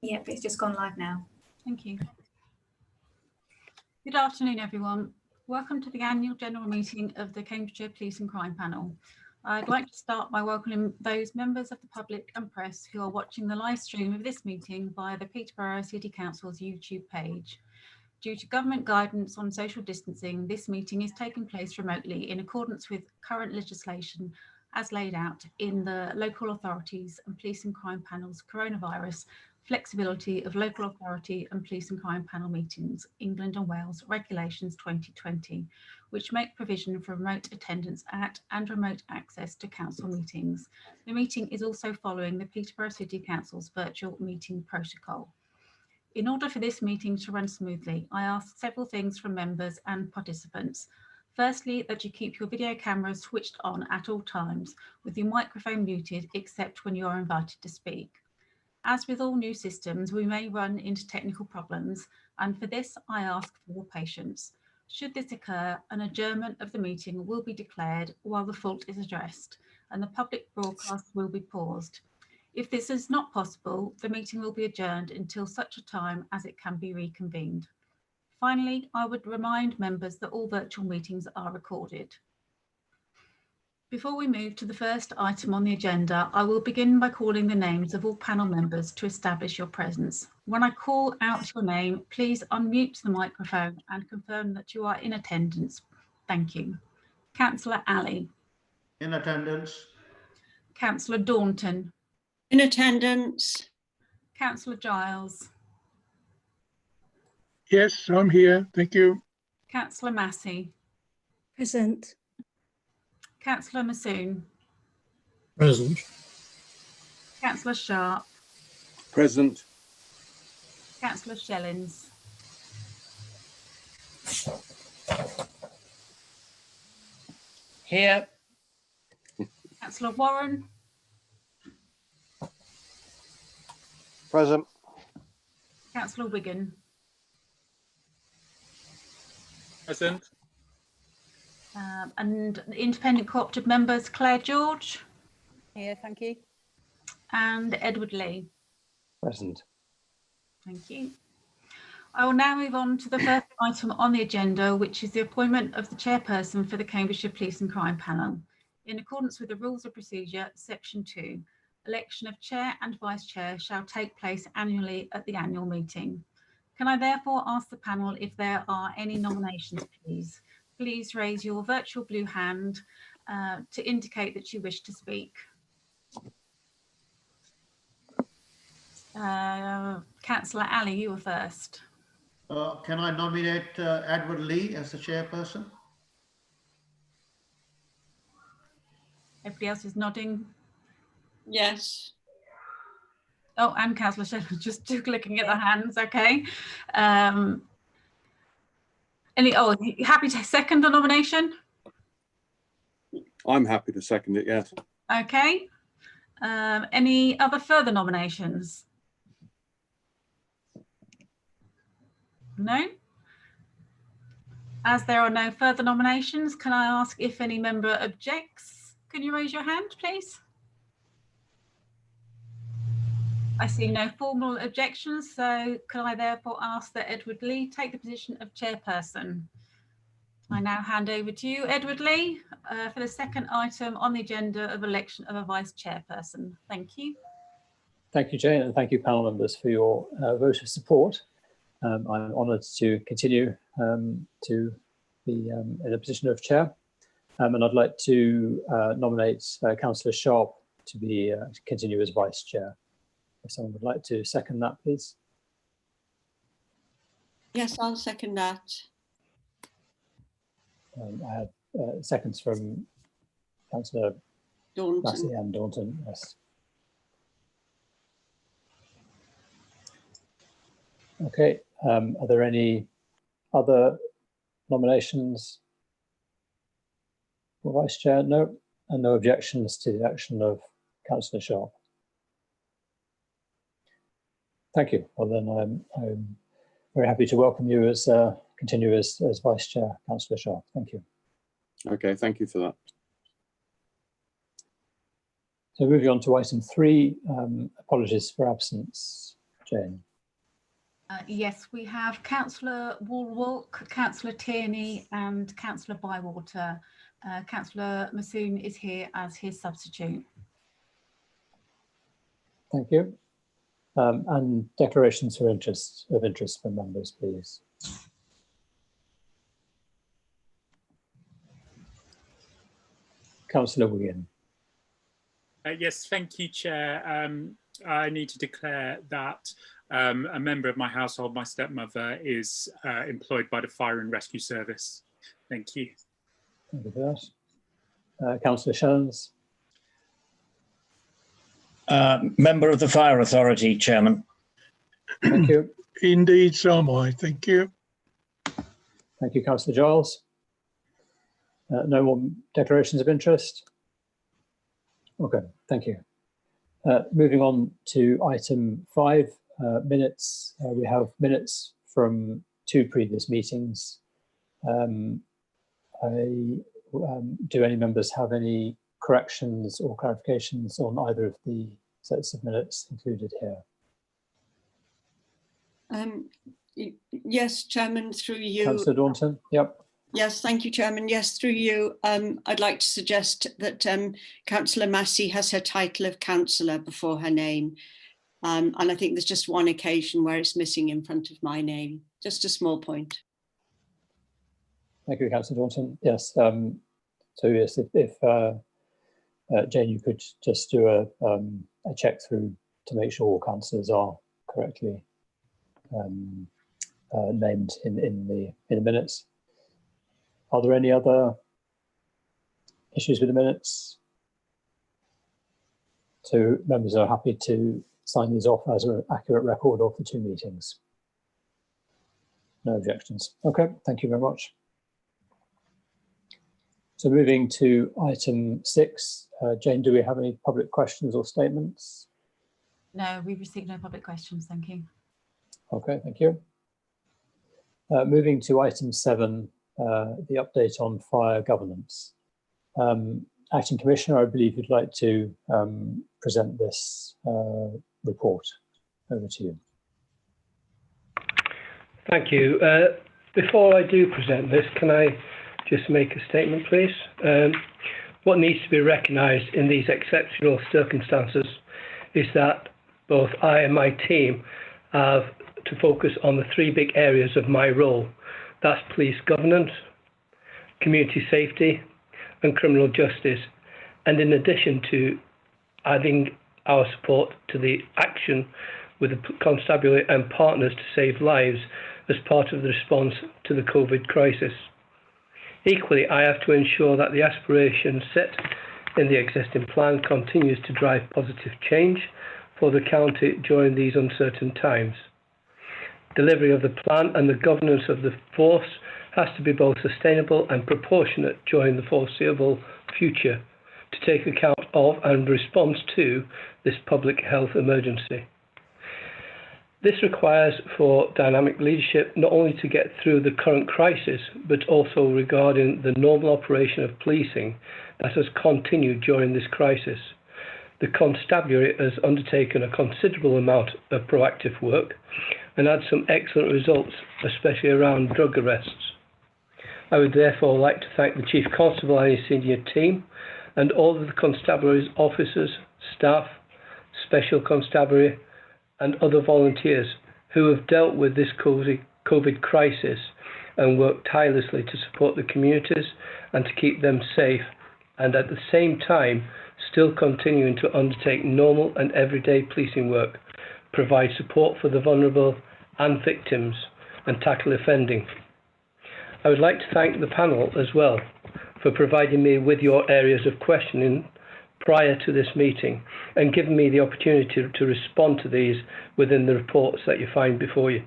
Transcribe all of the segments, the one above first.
Yep, it's just gone live now. Thank you. Good afternoon, everyone. Welcome to the annual general meeting of the Cambridgeshire Police and Crime Panel. I'd like to start by welcoming those members of the public and press who are watching the live stream of this meeting via the Peterborough City Council's YouTube page. Due to government guidance on social distancing, this meeting is taking place remotely in accordance with current legislation as laid out in the Local Authorities and Police and Crime Panel's Coronavirus Flexibility of Local Authority and Police and Crime Panel Meetings, England and Wales Regulations 2020, which make provision for remote attendance at and remote access to council meetings. The meeting is also following the Peterborough City Council's virtual meeting protocol. In order for this meeting to run smoothly, I ask several things from members and participants. Firstly, that you keep your video cameras switched on at all times, with your microphone muted except when you are invited to speak. As with all new systems, we may run into technical problems, and for this, I ask for your patience. Should this occur, an adjournment of the meeting will be declared while the fault is addressed, and the public broadcast will be paused. If this is not possible, the meeting will be adjourned until such a time as it can be reconvened. Finally, I would remind members that all virtual meetings are recorded. Before we move to the first item on the agenda, I will begin by calling the names of all panel members to establish your presence. When I call out your name, please unmute the microphone and confirm that you are in attendance. Thank you. Councillor Alley. In attendance. Councillor Daunton. In attendance. Councillor Giles. Yes, I'm here. Thank you. Councillor Massey. Present. Councillor Massoon. Present. Councillor Sharp. Present. Councillor Shellings. Here. Councillor Warren. Present. Councillor Wigan. Present. And independent cooperative members, Claire George. Here, thank you. And Edward Lee. Present. Thank you. I will now move on to the first item on the agenda, which is the appointment of the chairperson for the Cambridgeshire Police and Crime Panel. In accordance with the Rules of Procedure, Section 2, election of chair and vice chair shall take place annually at the annual meeting. Can I therefore ask the panel if there are any nominations, please? Please raise your virtual blue hand to indicate that you wish to speak. Councillor Alley, you were first. Can I nominate Edward Lee as the chairperson? Everybody else is nodding. Yes. Oh, and Councillor Sheffield, just looking at the hands, okay. You happy to second the nomination? I'm happy to second it, yes. Okay. Any other further nominations? No? As there are no further nominations, can I ask if any member objects? Can you raise your hand, please? I see no formal objections, so can I therefore ask that Edward Lee take the position of chairperson? I now hand over to you, Edward Lee, for the second item on the agenda of election of a vice chairperson. Thank you. Thank you, Jane, and thank you, panel members, for your vote of support. I'm honoured to continue to be in a position of chair, and I'd like to nominate Councillor Sharp to continue as vice chair. If someone would like to second that, please. Yes, I'll second that. I have seconds from Councillor Massey and Daunton. Yes. Okay. Are there any other nominations for vice chair? No, and no objections to the action of Councillor Sharp. Thank you. Well, then I'm very happy to welcome you as continue as vice chair, Councillor Sharp. Thank you. Okay, thank you for that. So moving on to item 3, apologies for absence Jane? Yes, we have Councillor Walwalk, Councillor Tierney and Councillor Bywater. Councillor Massoon is here as his substitute. Thank you. And declarations of interest from members, please. Councillor Wigan. Yes, thank you, Chair. I need to declare that a member of my household, my stepmother, is employed by the Fire and Rescue Service. Thank you. Thank you for that. Councillor Shans. Member of the Fire Authority, Chairman. Thank you. Indeed, so am I. Thank you. Thank you, Councillor Giles. No more declarations of interest? Okay, thank you. Moving on to item 5, minutes. We have minutes from 2 previous meetings. Do any members have any corrections or clarifications on either of the sets of minutes included here? Yes, Chairman, through you. Councillor Daunton, yep. Yes, thank you, Chairman. Yes, through you. I'd like to suggest that Councillor Massey has her title of councillor before her name. And I think there's just one occasion where it's missing in front of my name. Just a small point. Thank you, Councillor Daunton. Yes, so yes, if Jane, you could just do a check through to make sure all councillors are correctly named in the minutes. Are there any other issues with the minutes? So members are happy to sign these off as an accurate record of the 2 meetings. No objections. Okay, thank you very much. So moving to item 6, Jane, do we have any public questions or statements? No, we've received no public questions, thank you. Okay, thank you. Moving to item 7, the update on fire governance. Acting Commissioner, I believe you'd like to present this report. Over to you. Thank you. Before I do present this, can I just make a statement, please? What needs to be recognised in these exceptional circumstances is that both I and my team have to focus on the 3 big areas of my role. That's police governance, community safety, and criminal justice. And in addition to adding our support to the action with the Constabulary and partners to save lives as part of the response to the COVID crisis. Equally, I have to ensure that the aspiration set in the existing plan continues to drive positive change for the county during these uncertain times. Delivery of the plan and the governance of the force has to be both sustainable and proportionate during the foreseeable future to take account of and response to this public health emergency. This requires for dynamic leadership not only to get through the current crisis, but also regarding the normal operation of policing that has continued during this crisis. The Constabulary has undertaken a considerable amount of proactive work and had some excellent results, especially around drug arrests. I would therefore like to thank the Chief Constable and his senior team and all of the Constabulary's officers, staff, Special Constabulary and other volunteers who have dealt with this COVID crisis and worked tirelessly to support the communities and to keep them safe, and at the same time still continuing to undertake normal and everyday policing work, provide support for the vulnerable and victims, and tackle offending. I would like to thank the panel as well for providing me with your areas of questioning prior to this meeting and giving me the opportunity to respond to these within the reports that you find before you.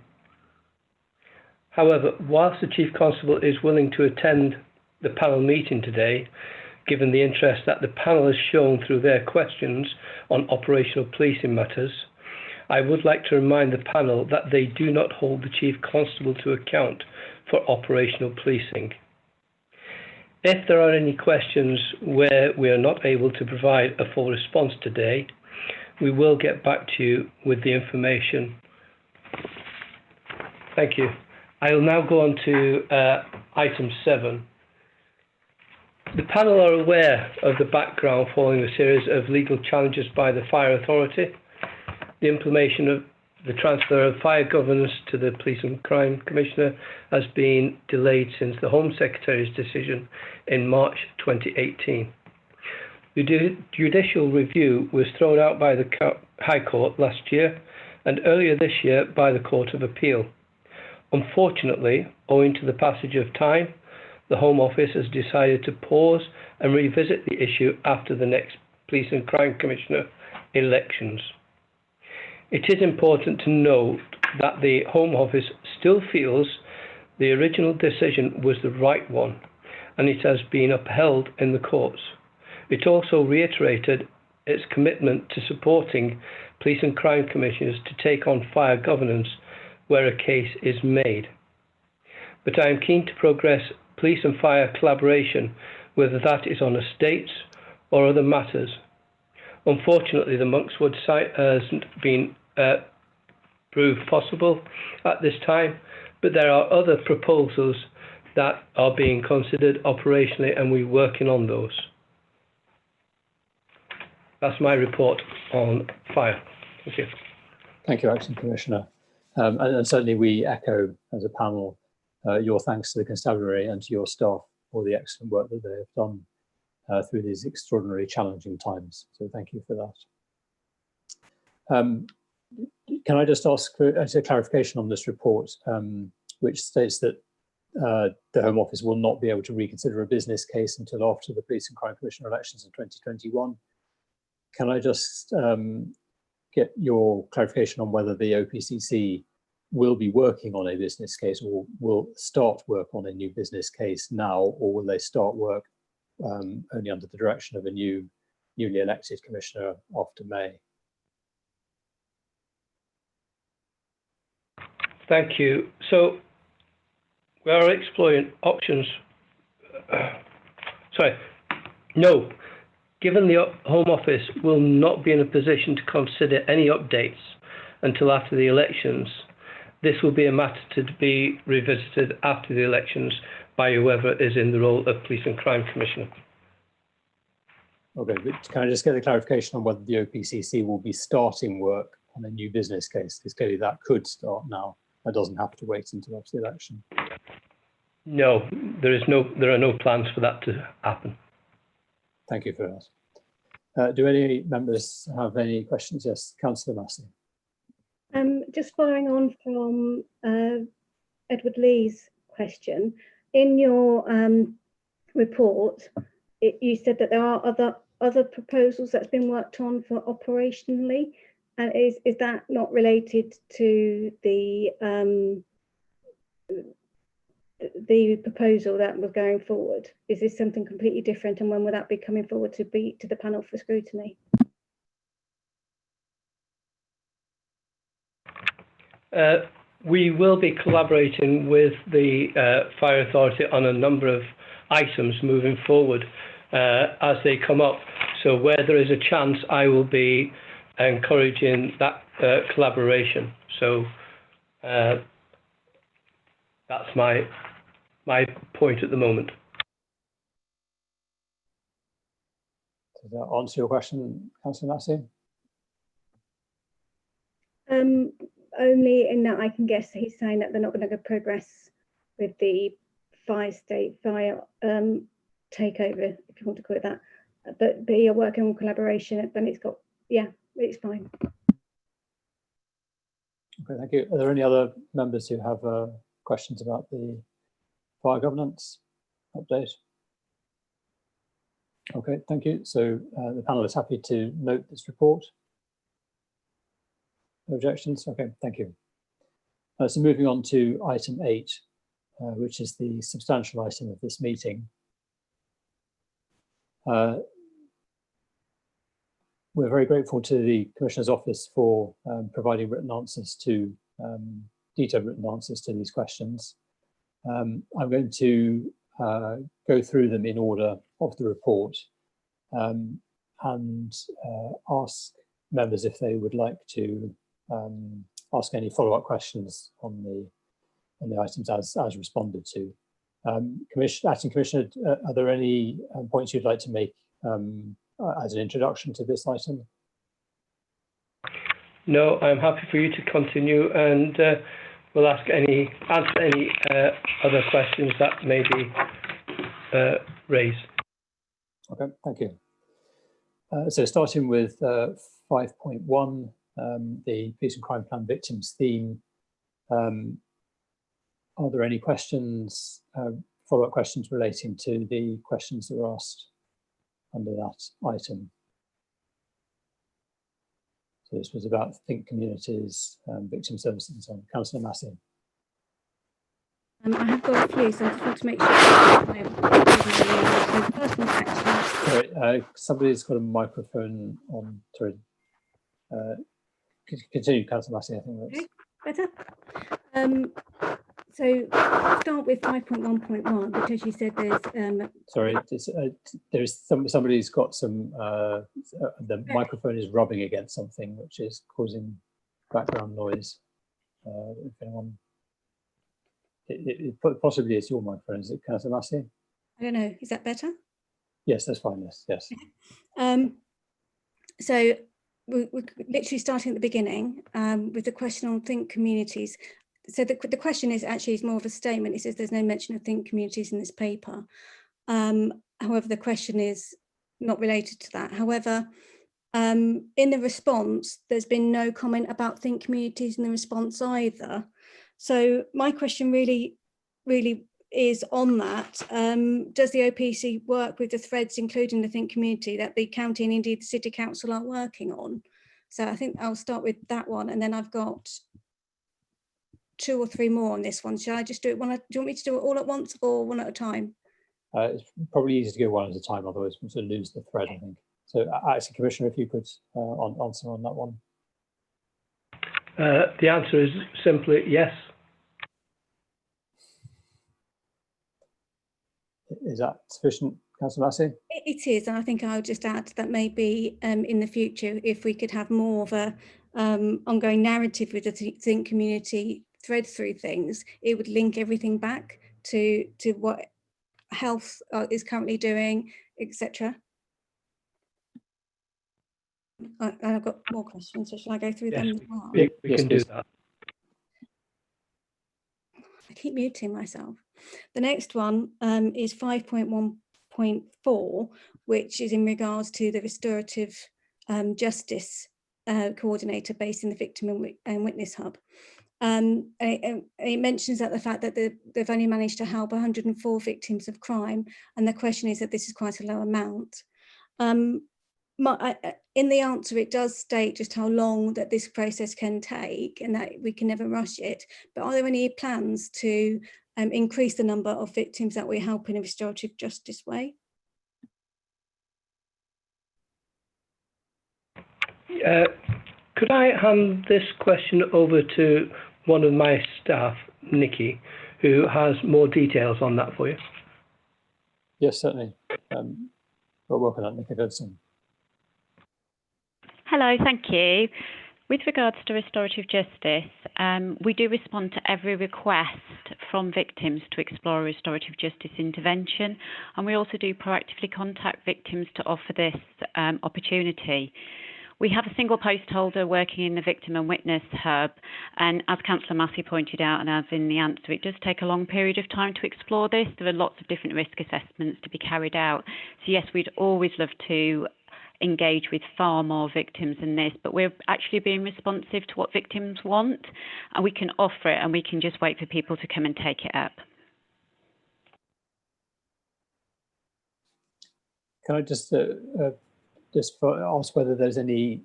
However, whilst the Chief Constable is willing to attend the panel meeting today, given the interest that the panel has shown through their questions on operational policing matters, I would like to remind the panel that they do not hold the Chief Constable to account for operational policing. If there are any questions where we are not able to provide a full response today, we will get back to you with the information Thank you. I will now go on to item 7. The panel are aware of the background following a series of legal challenges by the Fire Authority. The implementation of the transfer of fire governance to the Police and Crime Commissioner has been delayed since the Home Secretary's decision in March 2018. The judicial review was thrown out by the High Court last year and earlier this year by the Court of Appeal. Unfortunately, owing to the passage of time, the Home Office has decided to pause and revisit the issue after the next Police and Crime Commissioner elections. It is important to note that the Home Office still feels the original decision was the right one, and it has been upheld in the courts. It also reiterated its commitment to supporting Police and Crime Commissioners to take on fire governance where a case is made. But I am keen to progress police and fire collaboration, whether that is on estates or other matters. Unfortunately, the Monkswood site hasn't been proved possible at this time, but there are other proposals that are being considered operationally, and we're working on those. That's my report on fire. Thank you. Thank you, Acting Commissioner. And certainly we echo as a panel your thanks to the Constabulary and to your staff for the excellent work that they have done through these extraordinarily challenging times. So thank you for that. Can I just ask for a clarification on this report, which states that the Home Office will not be able to reconsider a business case until after the Police and Crime Commissioner elections in 2021. Can I just get your clarification on whether the OPCC will be working on a business case or will start work on a new business case now, or will they start work only under the direction of a newly elected commissioner after May? Thank you. So we are exploring options. No. Given the Home Office will not be in a position to consider any updates until after the elections, this will be a matter to be revisited after the elections by whoever is in the role of Police and Crime Commissioner. Okay, but can I just get a clarification on whether the OPCC will be starting work on a new business case? Because clearly that could start now. That doesn't have to wait until after the election. No, there are no plans for that to happen. Thank you for that. Do any members have any questions? Yes, Councillor Massey. Just following on from Edward Lee's question, in your report, you said that there are other proposals that's been worked on for operationally, and is that not related to the proposal that was going forward? Is this something completely different, and when will that be coming forward to the panel for scrutiny? We will be collaborating with the Fire Authority on a number of items moving forward as they come up. So where there is a chance, I will be encouraging that collaboration. So that's my point at the moment. Does that answer your question, Councillor Massey? Only in that I can guess he's saying that they're not going to progress with the fire takeover, if you want to call it that. But you're working on collaboration, then it's fine. Okay, thank you. Are there any other members who have questions about the fire governance update? Okay, thank you. So the panel is happy to note this report. No objections? Okay, thank you. So moving on to item 8, which is the substantial item of this meeting. We're very grateful to the Commissioner's Office for providing written answers to, detailed written answers to these questions. I'm going to go through them in order of the report and ask members if they would like to ask any follow-up questions on on the items as responded to. Acting Commissioner, are there any points you'd like to make as an introduction to this item? No, I'm happy for you to continue, and we'll answer any other questions that may be raised. Okay, thank you. So starting with 5.1, the Police and Crime Plan Victims theme. Are there any questions, follow-up questions relating to the questions that were asked under that item? So this was about Think Communities, victim services and so on. Councillor Massey. I have got a few, so I just want to make sure. So the first one's actually. Sorry, somebody's got a microphone on. Sorry. Continue, Councillor Massey. I think that's Better. So start with 5.1.1, because you said there's. Sorry, there's somebody's got some. The microphone is rubbing against something, which is causing background noise. If anyone, it possibly is your microphone. Is it, Councillor Massey? I don't know. Is that better? Yes, that's fine. Yes. So we're literally starting at the beginning with the question on Think Communities. So the question is more of a statement. It says there's no mention of Think Communities in this paper. However, the question is not related to that. However, in the response, there's been no comment about Think Communities in the response either. So my question really is on that. Does the OPC work with the threads, including the Think Community, that the county and indeed the City Council are working on? So I think I'll start with that one, and then I've got 2 or 3 more on this one. Shall I just do it one? Do you want me to do it all at once or one at a time? It's probably easier to go one at a time, otherwise we'll sort of lose the thread, I think. So, Acting Commissioner, if you could answer on that one. The answer is simply yes. Is that sufficient, Councillor Massey? It is, and I think I'll just add that maybe in the future, if we could have more of a ongoing narrative with the Think Community thread through things, it would link everything back to what health is currently doing, etc. I've got more questions, so shall I go through them as well? We can do that. I keep muting myself. The next one is 5.1.4, which is in regards to the restorative justice coordinator based in the Victim and Witness Hub. It mentions that the fact that they've only managed to help 104 victims of crime, and the question is that this is quite a low amount. In the answer, it does state just how long that this process can take and that we can never rush it. But are there any plans to increase the number of victims that we help in a restorative justice way? Could I hand this question over to one of my staff, Nicky, who has more details on that for you? Yes, certainly. Well, welcome, Nicky Phillipson. Hello, thank you. With regards to restorative justice, we do respond to every request from victims to explore a restorative justice intervention, and we also do proactively contact victims to offer this opportunity. We have a single post holder working in the Victim and Witness Hub, and as Councillor Massey pointed out, and as in the answer, it does take a long period of time to explore this. There are lots of different risk assessments to be carried out. So yes, we'd always love to engage with far more victims than this, but we're actually being responsive to what victims want, and we can offer it, and we can just wait for people to come and take it up. Can I just ask whether there's any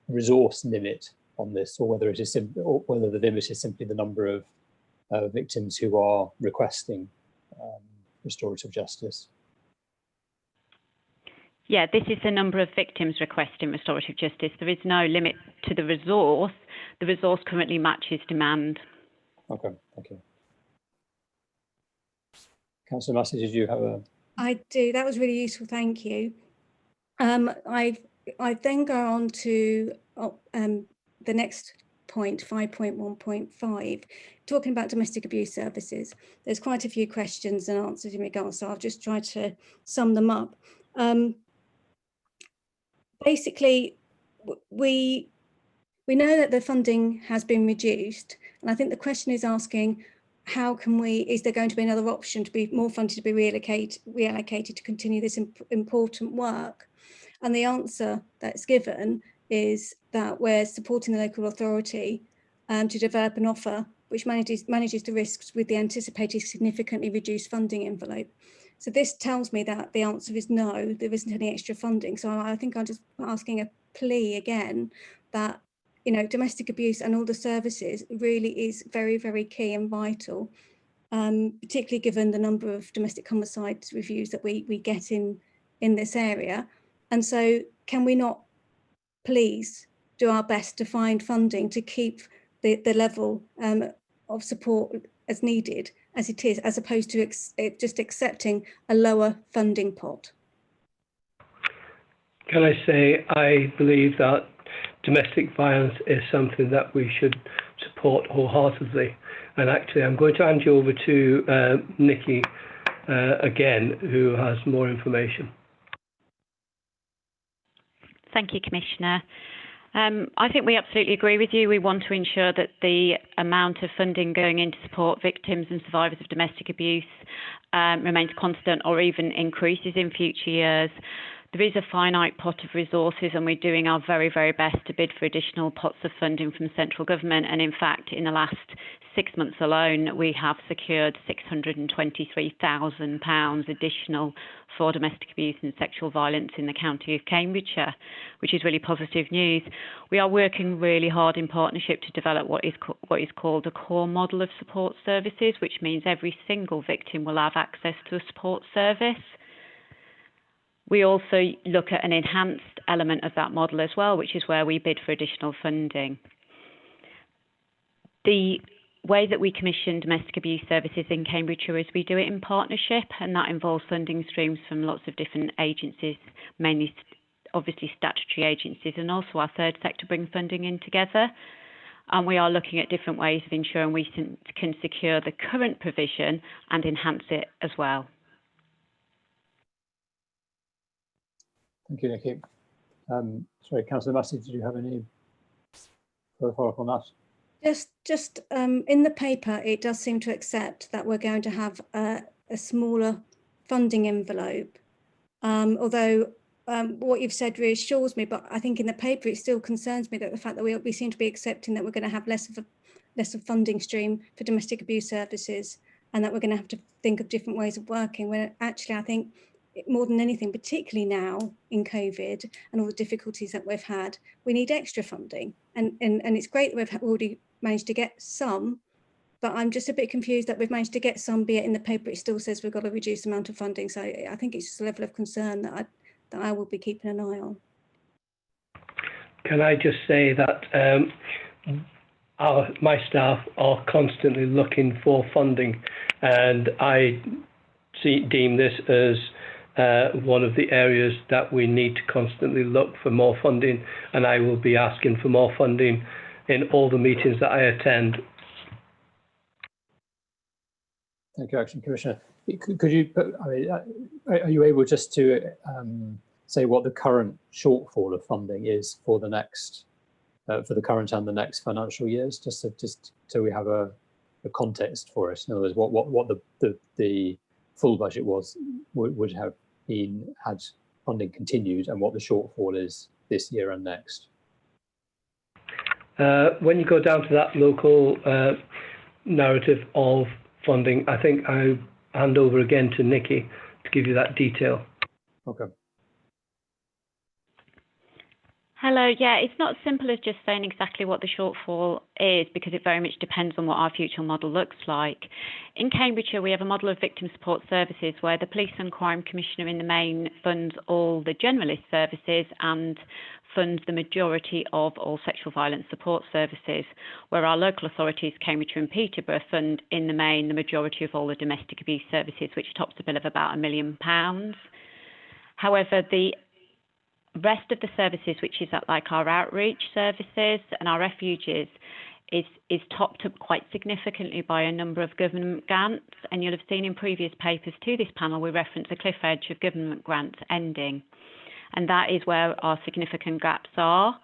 resource limit on this, or whether it is or whether the limit is simply the number of victims who are requesting restorative justice? Yeah, this is the number of victims requesting restorative justice. There is no limit to the resource. The resource currently matches demand. Okay, thank you. Councillor Massey, did you have a... I do. That was really useful. Thank you. I then go on to the next point 5.1.5, talking about domestic abuse services. There's quite a few questions and answers in regards, so I'll just try to sum them up. Basically, we know that the funding has been reduced, and I think the question is asking, how can we, is there going to be another option to be more funding to be reallocated to continue this important work? And the answer that's given is that we're supporting the local authority to develop an offer which manages the risks with the anticipated significantly reduced funding envelope. So this tells me that the answer is no, there isn't any extra funding. So I think I'm just asking a plea again that, you know, domestic abuse and all the services really is very, very key and vital, particularly given the number of domestic homicide reviews that we get in this area. And so can we not please do our best to find funding to keep the level of support as needed as it is, as opposed to just accepting a lower funding pot? Can I say I believe that domestic violence is something that we should support wholeheartedly. And actually, I'm going to hand you over to Nicky again, who has more information. Thank you, Commissioner. I think we absolutely agree with you. We want to ensure that the amount of funding going in to support victims and survivors of domestic abuse remains constant or even increases in future years. There is a finite pot of resources, and we're doing our very, very best to bid for additional pots of funding from central government. And in fact, in the last 6 months alone, we have secured £623,000 additional for domestic abuse and sexual violence in the county of Cambridgeshire, which is really positive news. We are working really hard in partnership to develop what is called a core model of support services, which means every single victim will have access to a support service. We also look at an enhanced element of that model as well, which is where we bid for additional funding. The way that we commission domestic abuse services in Cambridgeshire is we do it in partnership, and that involves funding streams from lots of different agencies, mainly obviously statutory agencies, and also our third sector bring funding in together. And we are looking at different ways of ensuring we can secure the current provision and enhance it as well. Thank you, Nicky. Sorry, Councillor Massey, did you have any further follow-up on that? Just in the paper, it does seem to accept that we're going to have a smaller funding envelope. Although what you've said reassures me, but I think in the paper it still concerns me that the fact that we seem to be accepting that we're going to have less of funding stream for domestic abuse services, and that we're going to have to think of different ways of working, when actually I think more than anything, particularly now in COVID and all the difficulties that we've had, we need extra funding. And it's great that we've already managed to get some, but I'm just a bit confused that we've managed to get some, be it in the paper, it still says we've got a reduced amount of funding. So I think it's just a level of concern that I will be keeping an eye on. Can I just say that my staff are constantly looking for funding, and I deem this as one of the areas that we need to constantly look for more funding, and I will be asking for more funding in all the meetings that I attend. Thank you, Action Commissioner. Could you put, I mean, are you able just to say what the current shortfall of funding is for the next, for the current and the next financial years, just so we have a context for it? In other words, what the full budget would have been had funding continued, and what the shortfall is this year and next? When you go down to that local narrative of funding, I think I hand over again to Nicky to give you that detail. Okay. Hello, yeah, it's not as simple as just saying exactly what the shortfall is, because it very much depends on what our future model looks like. In Cambridgeshire, we have a model of victim support services where the Police and Crime Commissioner in the main funds all the generalist services and funds the majority of all sexual violence support services, where our local authorities, Cambridgeshire and Peterborough, fund in the main the majority of all the domestic abuse services, which tops a bill of about £1 million. However, the rest of the services, which is like our outreach services and our refuges, is topped up quite significantly by a number of government grants. And you'll have seen in previous papers to this panel, we reference the cliff edge of government grants ending. And that is where our significant gaps are.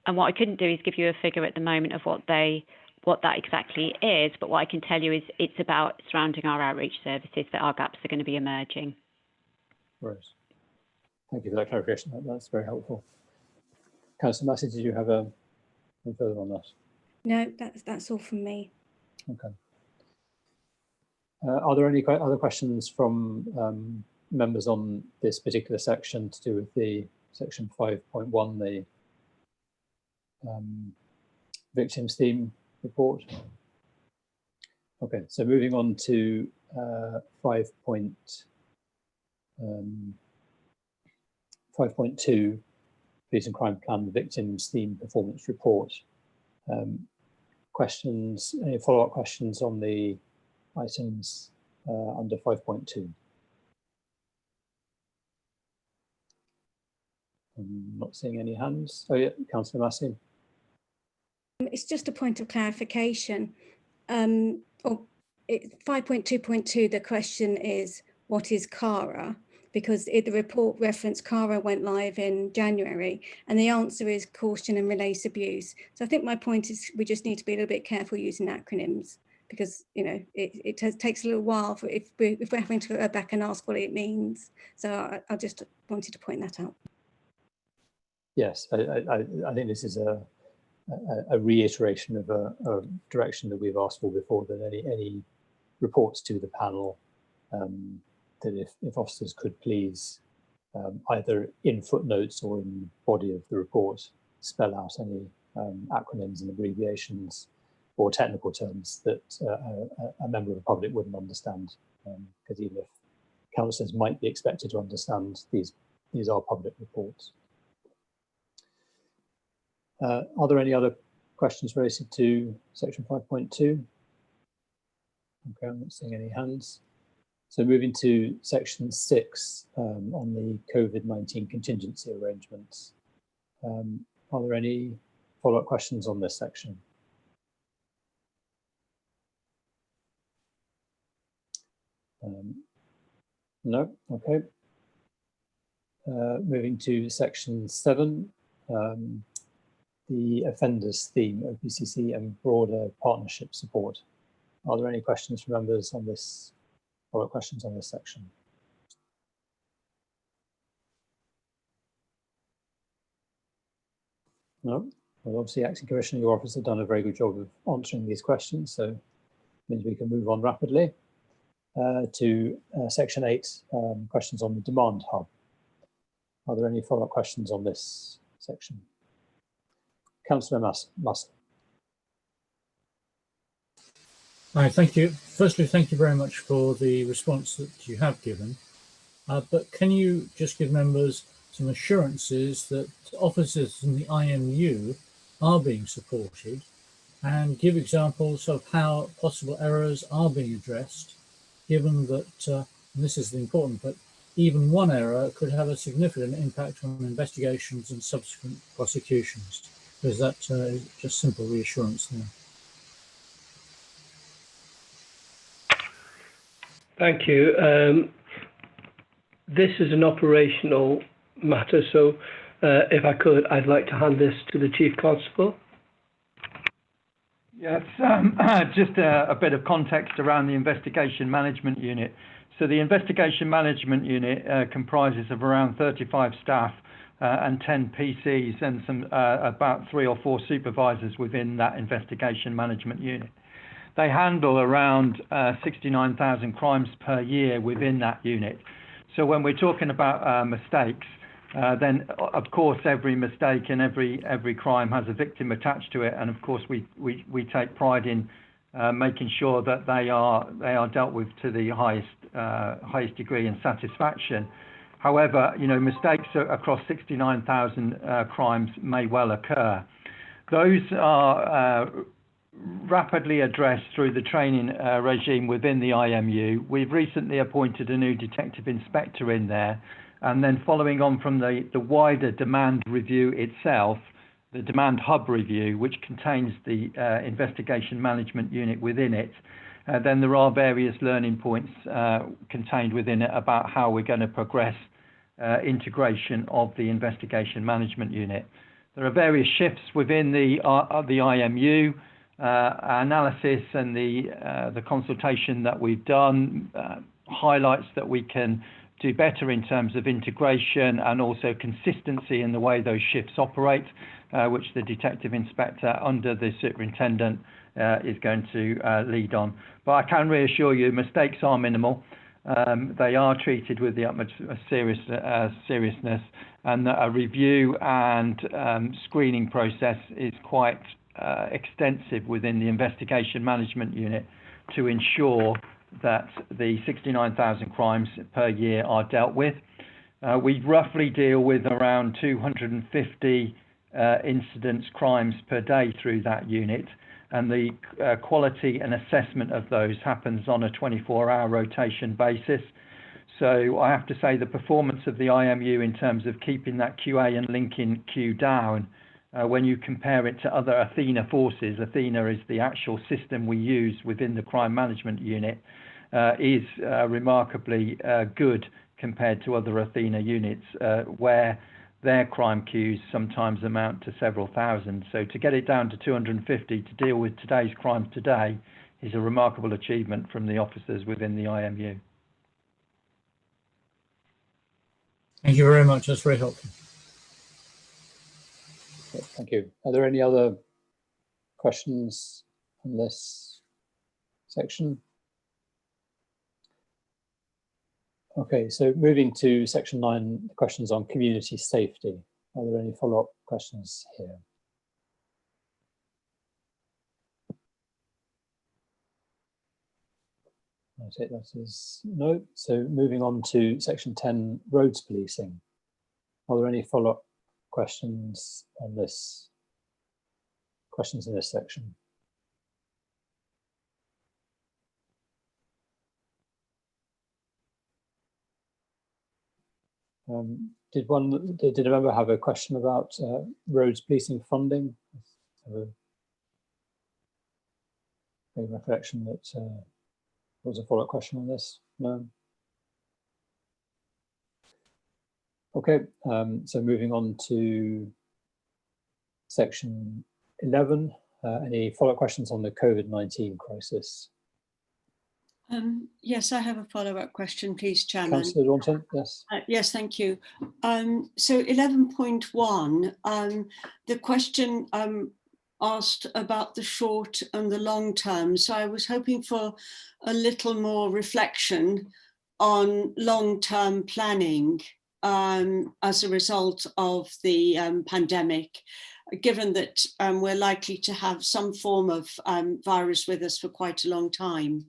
And what I couldn't do is give you a figure at the moment of what that exactly is, but what I can tell you is it's about surrounding our outreach services that our gaps are going to be emerging. Right. Thank you for that clarification. That's very helpful. Councillor Massey, did you have anything further on that? No, that's all from me. Okay. Are there any other questions from members on this particular section to do with the section 5.1, the victims theme report? Okay, so moving on to 5.2, Police and Crime Plan Victims Theme Performance Report. Questions, any follow-up questions on the items under 5.2? I'm not seeing any hands. Oh yeah, Councillor Massey. It's just a point of clarification. 5.2.2, the question is, what is CARA? Because the report referenced CARA went live in January, and the answer is caution and release abuse. So I think my point is we just need to be a little bit careful using acronyms, because it takes a little while for if we're having to go back and ask what it means. So I just wanted to point that out. Yes, I think this is a reiteration of a direction that we've asked for before, that any reports to the panel, that if officers could please, either in footnotes or in the body of the report, spell out any acronyms and abbreviations or technical terms that a member of the public wouldn't understand, because even if councillors might be expected to understand, these are public reports. Are there any other questions related to section 5.2? Okay, I'm not seeing any hands. So moving to section 6 on the COVID-19 contingency arrangements. Are there any follow-up questions on this section? No, okay. Moving to section 7, the offenders theme, OPCC and broader partnership support. Are there any questions from members on this? Follow-up questions on this section? No? Well, obviously, Acting Commissioner, your office have done a very good job of answering these questions, so it means we can move on rapidly to section 8, questions on the demand hub. Are there any follow-up questions on this section? Councillor Musk. Hi, thank you. Firstly, thank you very much for the response that you have given. But can you just give members some assurances that officers in the IMU are being supported, and give examples of how possible errors are being addressed, given that, and this is the important bit, even one error could have a significant impact on investigations and subsequent prosecutions. Is that just simple reassurance there? Thank you. This is an operational matter, so if I could, I'd like to hand this to the Chief Constable. Yes, just a bit of context around the Investigation Management Unit. So the Investigation Management Unit comprises of around 35 staff and 10 PCs and some about 3 or 4 supervisors within that Investigation Management Unit. They handle around 69,000 crimes per year within that unit. So when we're talking about mistakes, then of course every mistake and every crime has a victim attached to it, and of course we take pride in making sure that they are dealt with to the highest degree and satisfaction. However, mistakes across 69,000 crimes may well occur. Those are rapidly addressed through the training regime within the IMU. We've recently appointed a new detective inspector in there, And then following on from the wider demand review itself, the demand hub review, which contains the investigation management unit within it, then there are various learning points contained within it about how we're going to progress integration of the investigation management unit. There are various shifts within the IMU analysis, and the consultation that we've done highlights that we can do better in terms of integration and also consistency in the way those shifts operate, which the detective inspector under the superintendent is going to lead on. But I can reassure you, mistakes are minimal. They are treated with the utmost seriousness, and a review and screening process is quite extensive within the investigation management unit to ensure that the 69,000 crimes per year are dealt with. We roughly deal with around 250 incidents, crimes per day through that unit, and the quality and assessment of those happens on a 24-hour rotation basis. So I have to say the performance of the IMU in terms of keeping that QA and linking Q down, when you compare it to other Athena forces, Athena is the actual system we use within the crime management unit, is remarkably good compared to other Athena units, where their crime queues sometimes amount to several thousand. So to get it down to 250 to deal with today's crimes today is a remarkable achievement from the officers within the IMU. Thank you very much. That's very helpful. Thank you. Are there any other questions on this section? Okay, so moving to section 9, questions on community safety. Are there any follow-up questions here? I take that as no. So moving on to section 10, roads policing. Are there any follow-up questions on this? Questions in this section? Did a member have a question about roads policing funding? A recollection that there was a follow-up question on this? No. Okay, so moving on to section 11. Any follow-up questions on the COVID-19 crisis? Yes, I have a follow-up question, please, Chairman. Councillor Daunton, yes. Yes, thank you. So 11.1, the question asked about the short and the long term. So I was hoping for a little more reflection on long-term planning as a result of the pandemic, given that we're likely to have some form of virus with us for quite a long time.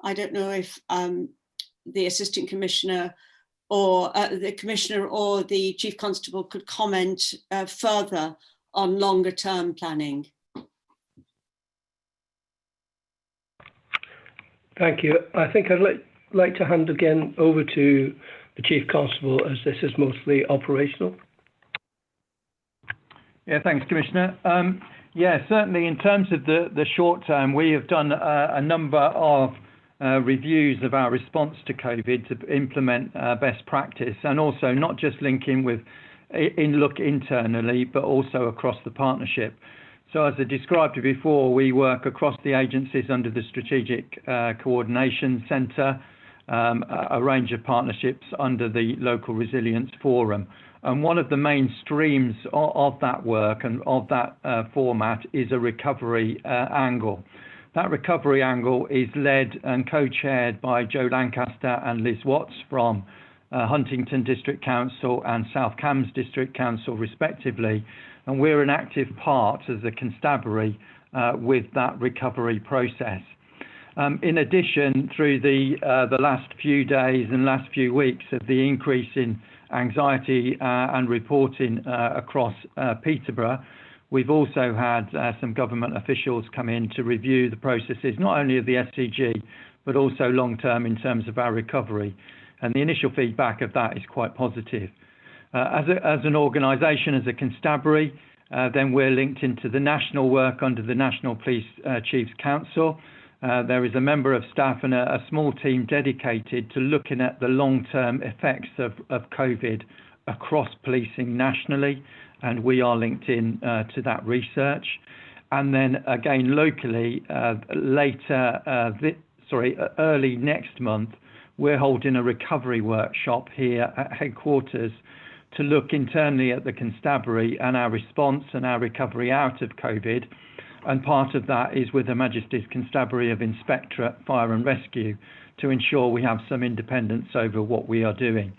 I don't know if the Assistant Commissioner or the Commissioner or the Chief Constable could comment further on longer term planning. Thank you. I think I'd like to hand again over to the Chief Constable, as this is mostly operational. Yeah, thanks, Commissioner. Yeah, certainly in terms of the short term, we have done a number of reviews of our response to COVID to implement best practice, and also not just linking with look internally, but also across the partnership. So as I described before, we work across the agencies under the Strategic Coordination Centre, a range of partnerships under the Local Resilience Forum. And one of the main streams of that work and of that format is a recovery angle. That recovery angle is led and co-chaired by Joe Lancaster and Liz Watts from Huntington District Council and South Cambs District Council, respectively. And we're an active part as a constabulary with that recovery process. In addition, through the last few days and last few weeks of the increase in anxiety and reporting across Peterborough, we've also had some government officials come in to review the processes, not only of the SCG, but also long-term in terms of our recovery. And the initial feedback of that is quite positive. As an organisation, as a constabulary, then we're linked into the national work under the National Police Chiefs Council. There is a member of staff and a small team dedicated to looking at the long-term effects of COVID across policing nationally, and we are linked in to that research. And then again locally, early next month, we're holding a recovery workshop here at headquarters to look internally at the constabulary and our response and our recovery out of COVID. And part of that is with Her Majesty's Constabulary of Inspectorate Fire and Rescue to ensure we have some independence over what we are doing.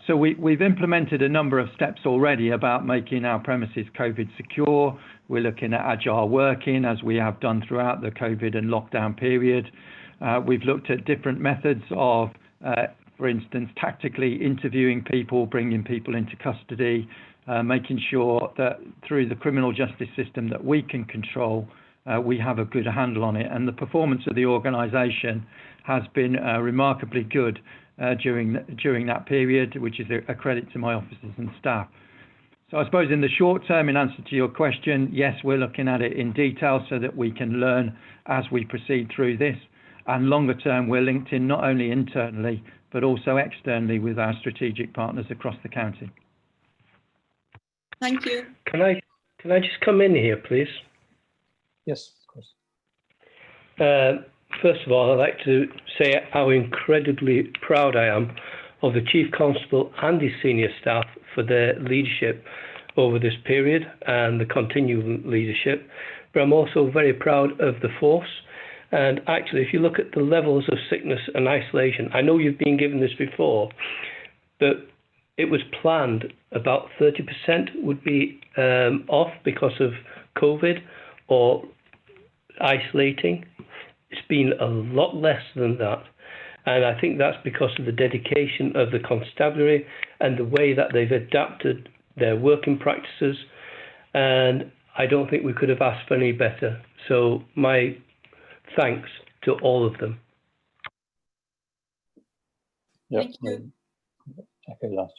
So we've implemented a number of steps already about making our premises COVID secure. We're looking at agile working as we have done throughout the COVID and lockdown period. We've looked at different methods of, for instance, tactically interviewing people, bringing people into custody, making sure that through the criminal justice system that we can control, we have a good handle on it. And the performance of the organisation has been remarkably good during that period, which is a credit to my officers and staff. So I suppose in the short term, in answer to your question, yes, we're looking at it in detail so that we can learn as we proceed through this. And longer term, we're linked in not only internally, but also externally with our strategic partners across the county. Thank you. Can I just come in here, please? Yes, of course. First of all, I'd like to say how incredibly proud I am of the Chief Constable and his senior staff for their leadership over this period and the continuing leadership. But I'm also very proud of the force. And actually, if you look at the levels of sickness and isolation, I know you've been given this before, but it was planned about 30% would be off because of COVID or isolating. It's been a lot less than that. And I think that's because of the dedication of the constabulary and the way that they've adapted their working practices. And I don't think we could have asked for any better. So my thanks to all of them. Yeah, Thank you. Echo that.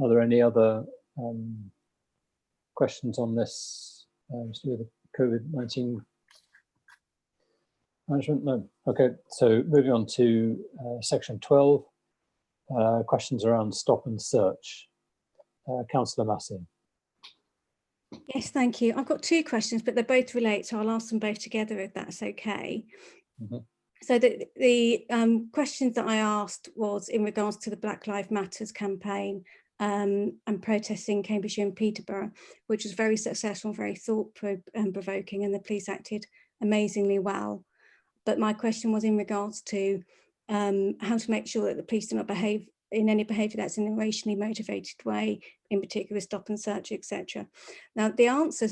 Are there any other questions on this to do with the COVID-19 management? No. Okay, so moving on to section 12, questions around stop and search. Councillor Massey. Yes, thank you. I've got two questions, but they both relate, so I'll ask them both together if that's okay. Mm-hmm. So the questions that I asked was in regards to the Black Lives Matters campaign and protests in Cambridgeshire and Peterborough, which was very successful, very thought-provoking, and the police acted amazingly well. But my question was in regards to how to make sure that the police do not behave in any behaviour that's in a racially motivated way, in particular stop and search, etc. Now, the answer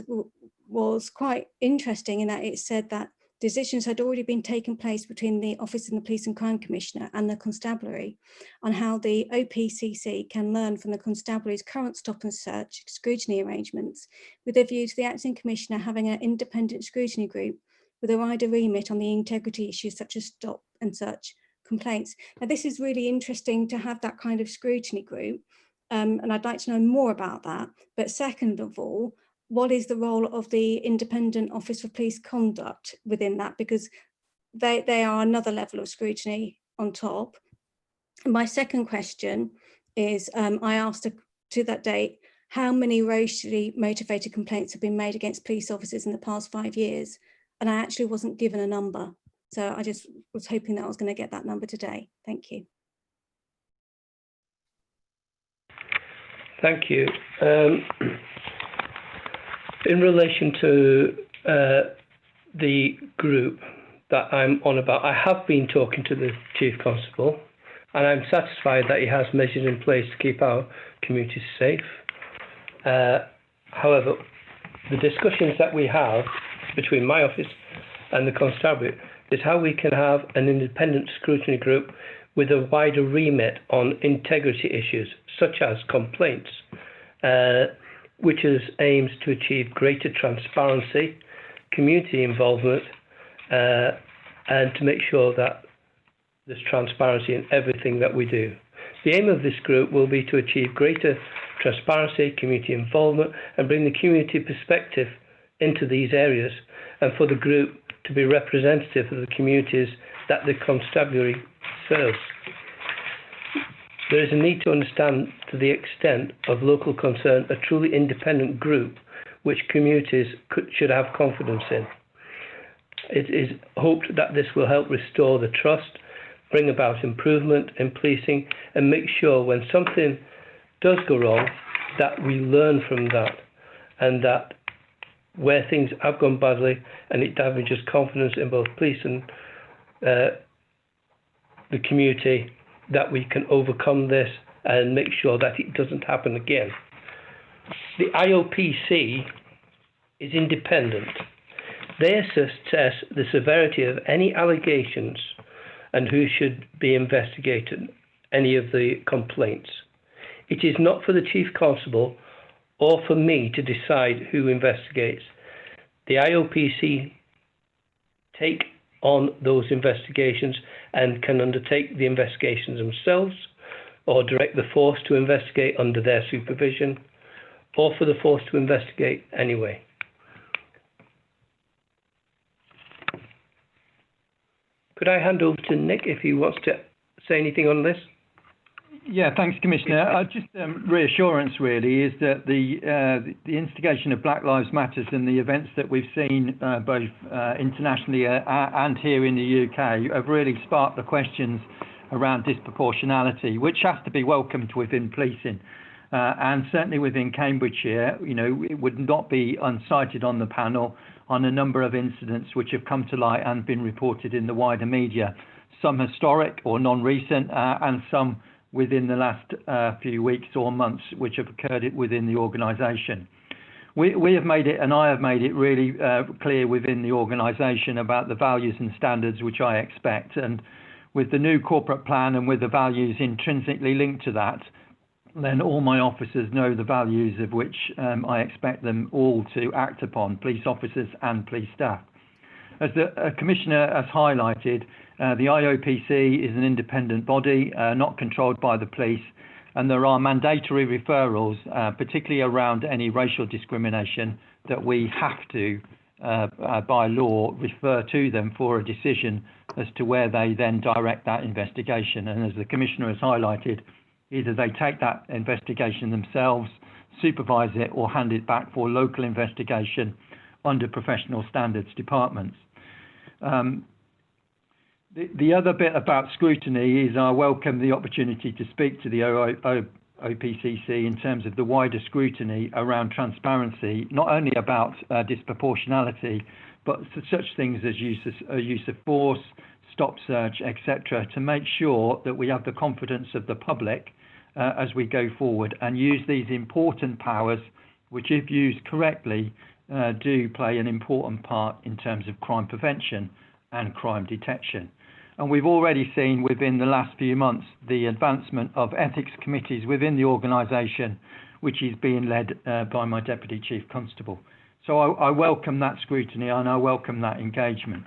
was quite interesting in that it said that decisions had already been taken place between the Office of the Police and Crime Commissioner and the Constabulary on how the OPCC can learn from the Constabulary's current stop and search scrutiny arrangements, with a view to the Acting Commissioner having an independent scrutiny group with a wider remit on the integrity issues such as stop and search complaints. Now, this is really interesting to have that kind of scrutiny group, and I'd like to know more about that. But second of all, what is the role of the Independent Office for Police Conduct within that? Because they are another level of scrutiny on top. And my second question is, I asked to that date, how many racially motivated complaints have been made against police officers in the past 5 years? And I actually wasn't given a number. So I just was hoping that I was going to get that number today. Thank you. Thank you. In relation to the group that I'm on about, I have been talking to the Chief Constable, and I'm satisfied that he has measures in place to keep our communities safe. However, the discussions that we have between my office and the Constabulary is how we can have an independent scrutiny group with a wider remit on integrity issues, such as complaints, which aims to achieve greater transparency, community involvement, and to make sure that there's transparency in everything that we do. The aim of this group will be to achieve greater transparency, community involvement, and bring the community perspective into these areas, and for the group to be representative of the communities that the constabulary serves. There is a need to understand to the extent of local concern a truly independent group which communities should have confidence in. It is hoped that this will help restore the trust, bring about improvement in policing, and make sure when something does go wrong that we learn from that, and that where things have gone badly and it damages confidence in both police and the community, that we can overcome this and make sure that it doesn't happen again. The IOPC is independent. They assess the severity of any allegations and who should be investigated, any of the complaints. It is not for the Chief Constable or for me to decide who investigates. The IOPC take on those investigations and can undertake the investigations themselves, or direct the force to investigate under their supervision, or for the force to investigate anyway. Could I hand over to Nick if he wants to say anything on this? Yeah, thanks, Commissioner. Just reassurance really is that the instigation of Black Lives Matters and the events that we've seen both internationally and here in the UK have really sparked the questions around disproportionality, which has to be welcomed within policing. And certainly within Cambridgeshire, you know, it would not be uncited on the panel on a number of incidents which have come to light and been reported in the wider media, some historic or non-recent, and some within the last few weeks or months which have occurred within the organisation. We have made it, and I have made it really clear within the organisation about the values and standards which I expect, and with the new corporate plan and with the values intrinsically linked to that, then all my officers know the values of which I expect them all to act upon, police officers and police staff. As the Commissioner has highlighted, the IOPC is an independent body, not controlled by the police, and there are mandatory referrals, particularly around any racial discrimination, that we have to, by law, refer to them for a decision as to where they then direct that investigation. And as the Commissioner has highlighted, either they take that investigation themselves, supervise it, or hand it back for local investigation under professional standards departments. The other bit about scrutiny is I welcome the opportunity to speak to the OPCC in terms of the wider scrutiny around transparency, not only about disproportionality, but such things as use of force, stop search, etc., to make sure that we have the confidence of the public as we go forward and use these important powers, which if used correctly, do play an important part in terms of crime prevention and crime detection. And we've already seen within the last few months the advancement of ethics committees within the organisation, which is being led by my Deputy Chief Constable. So I welcome that scrutiny and I welcome that engagement.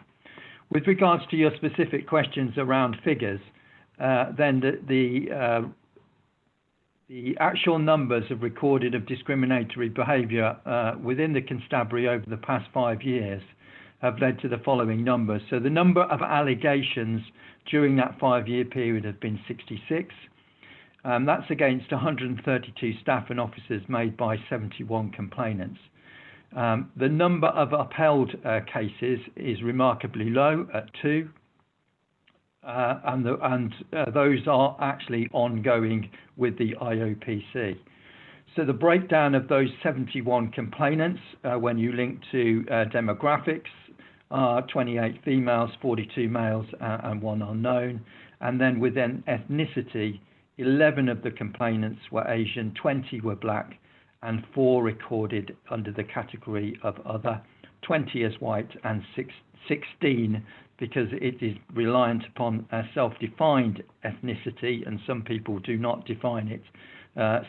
With regards to your specific questions around figures, then the actual numbers of recorded of discriminatory behaviour within the constabulary over the past 5 years have led to the following numbers. So the number of allegations during that 5-year period have been 66. That's against 132 staff and officers made by 71 complainants. The number of upheld cases is remarkably low at 2. And those are actually ongoing with the IOPC. So the breakdown of those 71 complainants, when you link to demographics, are 28 females, 42 males, and 1 unknown. And then within ethnicity, 11 of the complainants were Asian, 20 were black, and 4 recorded under the category of other, 20 as white, and 16 because it is reliant upon a self-defined ethnicity, and some people do not define it,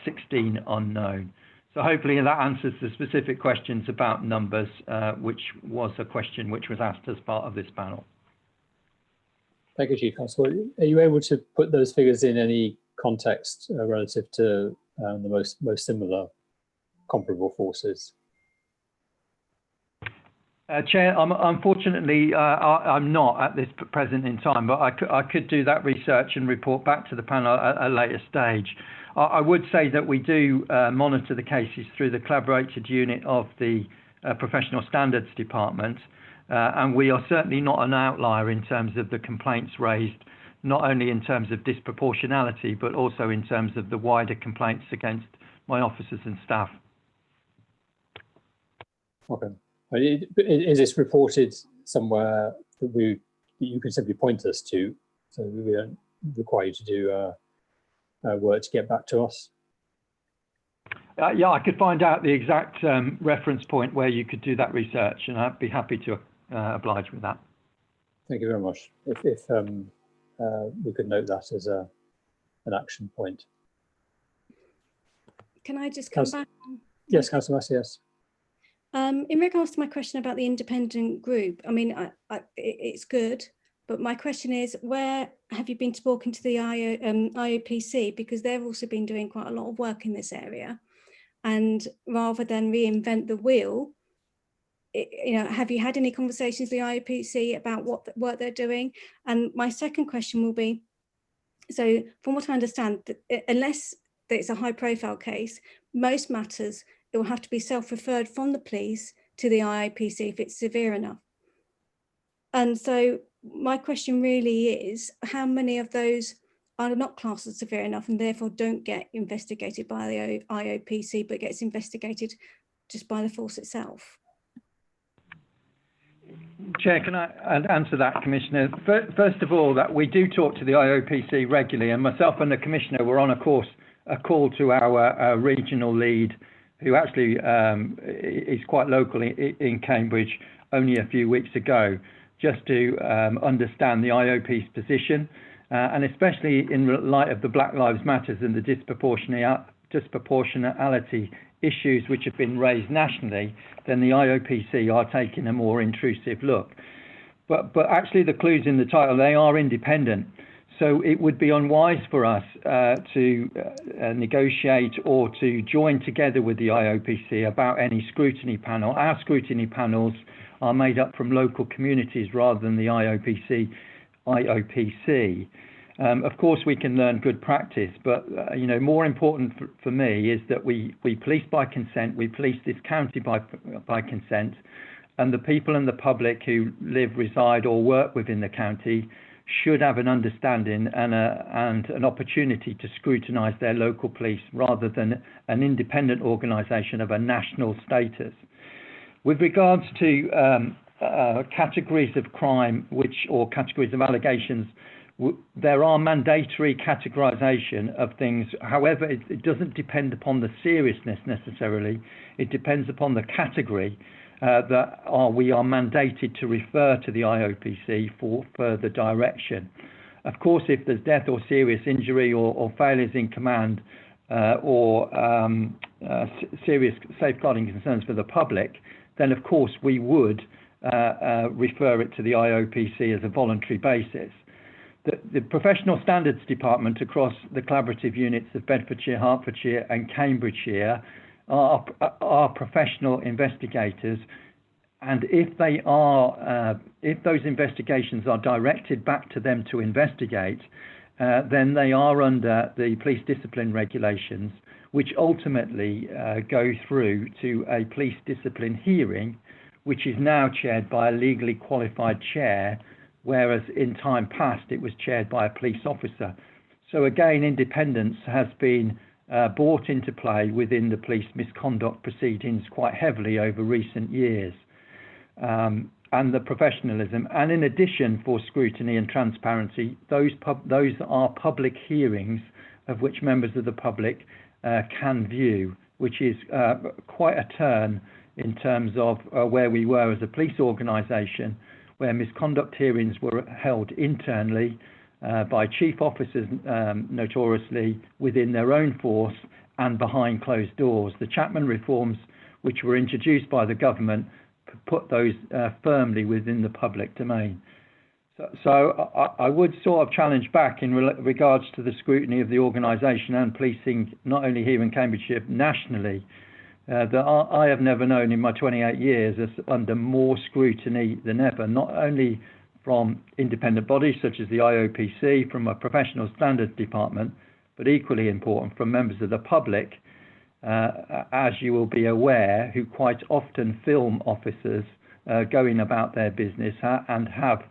16 unknown. So hopefully that answers the specific questions about numbers, which was a question which was asked as part of this panel. Thank you, Chief Constable. Are you able to put those figures in any context relative to the most similar comparable forces? Chair, unfortunately, I'm not at this present in time, but I could do that research and report back to the panel at a later stage. I would say that we do monitor the cases through the collaborated unit of the Professional Standards Department, and we are certainly not an outlier in terms of the complaints raised, not only in terms of disproportionality, but also in terms of the wider complaints against my officers and staff. Okay. Is this reported somewhere that you can simply point us to, so we don't require you to do work to get back to us? Yeah, I could find out the exact reference point where you could do that research, and I'd be happy to oblige with that. Thank you very much. If we could note that as an action point. Can I just come back? Yes, Councillor Massey, yes. In regards to my question about the independent group, I mean, it's good, but my question is, where have you been talking to the IOPC? Because they've also been doing quite a lot of work in this area. And rather than reinvent the wheel, have you had any conversations with the IOPC about what work they're doing? And my second question will be, so from what I understand, unless it's a high profile case, most matters, it will have to be self-referred from the police to the IOPC if it's severe enough. And so my question really is, how many of those are not classed as severe enough and therefore don't get investigated by the IOPC, but gets investigated just by the force itself? Chair, can I answer that, Commissioner? First of all, that we do talk to the IOPC regularly, and myself and the Commissioner were on a call to our regional lead, who actually is quite local in Cambridge, only a few weeks ago, just to understand the IOP's position, and especially in light of the Black Lives Matters and the disproportionality issues which have been raised nationally, then the IOPC are taking a more intrusive look. But actually the clues in the title, they are independent. So it would be unwise for us to negotiate or to join together with the IOPC about any scrutiny panel. Our scrutiny panels are made up from local communities rather than the IOPC. Of course, we can learn good practice, but more important for me is that we police by consent. We police this county by consent, and the people and the public who live, reside, or work within the county should have an understanding and an opportunity to scrutinise their local police rather than an independent organisation of a national status. With regards to categories of crime or categories of allegations, there are mandatory categorisation of things. However, it doesn't depend upon the seriousness necessarily. It depends upon the category we are mandated to refer to the IOPC for further direction. Of course, if there's death or serious injury or failures in command or serious safeguarding concerns for the public, then of course we would refer it to the IOPC as a voluntary basis. The Professional Standards Department across the collaborative units of Bedfordshire, Hertfordshire and Cambridgeshire are professional investigators, and if those investigations are directed back to them to investigate, then they are under the police discipline regulations, which ultimately go through to a police discipline hearing, which is now chaired by a legally qualified chair, whereas in time past it was chaired by a police officer. So again, independence has been brought into play within the police misconduct proceedings quite heavily over recent years, and the professionalism. And in addition, for scrutiny and transparency, those are public hearings of which members of the public can view, which is quite a turn in terms of where we were as a police organisation, where misconduct hearings were held internally by chief officers, notoriously within their own force and behind closed doors. The Chapman reforms, which were introduced by the government, put those firmly within the public domain. So I would sort of challenge back in regards to the scrutiny of the organisation and policing, not only here in Cambridgeshire, nationally, that I have never known in my 28 years as under more scrutiny than ever, not only from independent bodies such as the IOPC, from a professional standards department, but equally important from members of the public, as you will be aware, who quite often film officers going about their business and have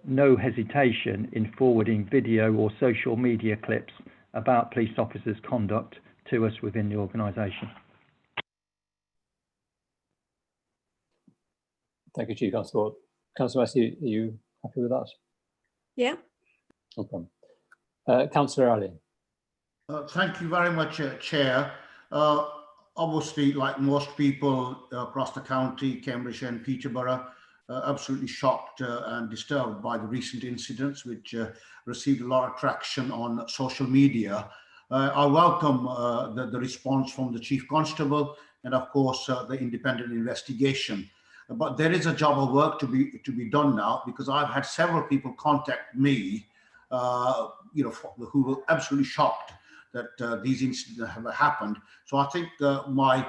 no hesitation in forwarding video or social media clips about police officers' conduct to us within the organisation. Thank you, Chief Constable. Councillor Massey, are you happy with that? Yeah. No problem. Councillor Ali. Thank you very much, Chair. Obviously, like most people across the county, Cambridgeshire and Peterborough, absolutely shocked and disturbed by the recent incidents, which received a lot of traction on social media. I welcome the response from the Chief Constable and, of course, the independent investigation. But there is a job of work to be done now, because I've had several people contact me, who were absolutely shocked that these incidents have happened. So I think my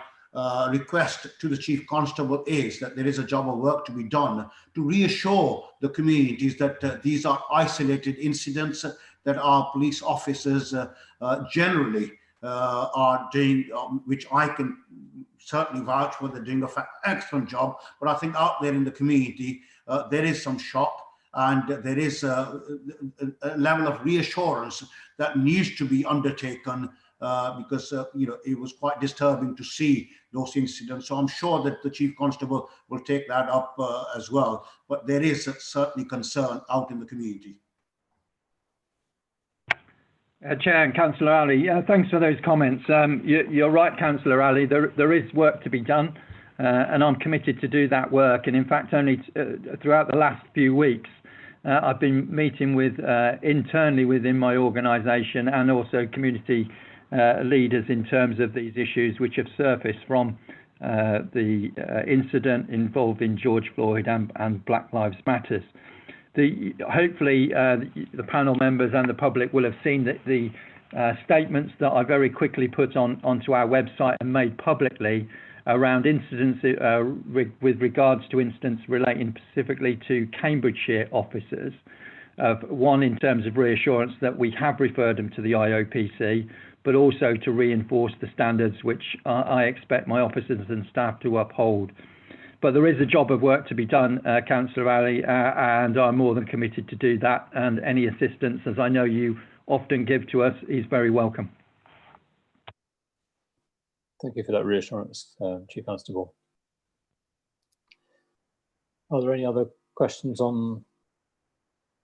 request to the Chief Constable is that there is a job of work to be done to reassure the communities that these are isolated incidents, that our police officers generally are doing, which I can certainly vouch for, they're doing an excellent job. But I think out there in the community, there is some shock, and there is a level of reassurance that needs to be undertaken, because it was quite disturbing to see those incidents. So I'm sure that the Chief Constable will take that up as well. But there is certainly concern out in the community. Chair and Councillor Ali, thanks for those comments. You're right, Councillor Ali, there is work to be done, and I'm committed to do that work. And in fact, only throughout the last few weeks, I've been meeting with internally within my organisation and also community leaders in terms of these issues which have surfaced from the incident involving George Floyd and Black Lives Matter. Hopefully the panel members and the public will have seen that the statements that I very quickly put onto our website and made publicly around incidents with regards to incidents relating specifically to Cambridgeshire officers. One, in terms of reassurance that we have referred them to the IOPC, but also to reinforce the standards which I expect my officers and staff to uphold. But there is a job of work to be done, Councillor Ali, and I'm more than committed to do that. And any assistance, as I know you often give to us, is very welcome. Thank you for that reassurance, Chief Constable. Are there any other questions on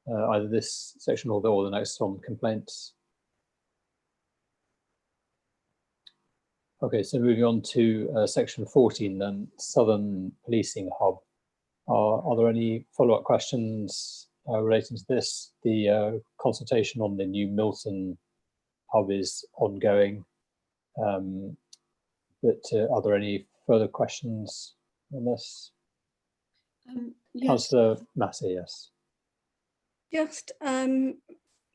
either this section or the next on complaints? Okay, so moving on to section 14 then, Southern Policing Hub. Are there any follow-up questions relating to this? The consultation on the new Milton hub is ongoing. But are there any further questions on this? Yes. Councillor Massey, yes. Just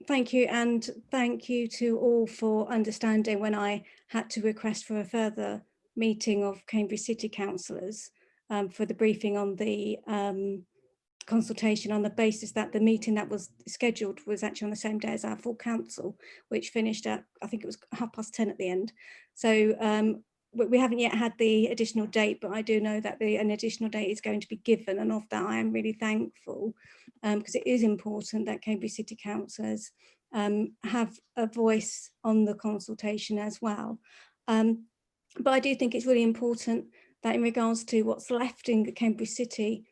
thank you, and thank you to all for understanding when I had to request for a further meeting of Cambridge City Councillors for the briefing on the consultation, on the basis that the meeting that was scheduled was actually on the same day as our full council, which finished at, I think it was 10:30 at the end. So we haven't yet had the additional date, but I do know that an additional date is going to be given, and of that I am really thankful, because it is important that Cambridge City Councillors have a voice on the consultation as well. But I do think it's really important that in regards to what's left in Cambridge City,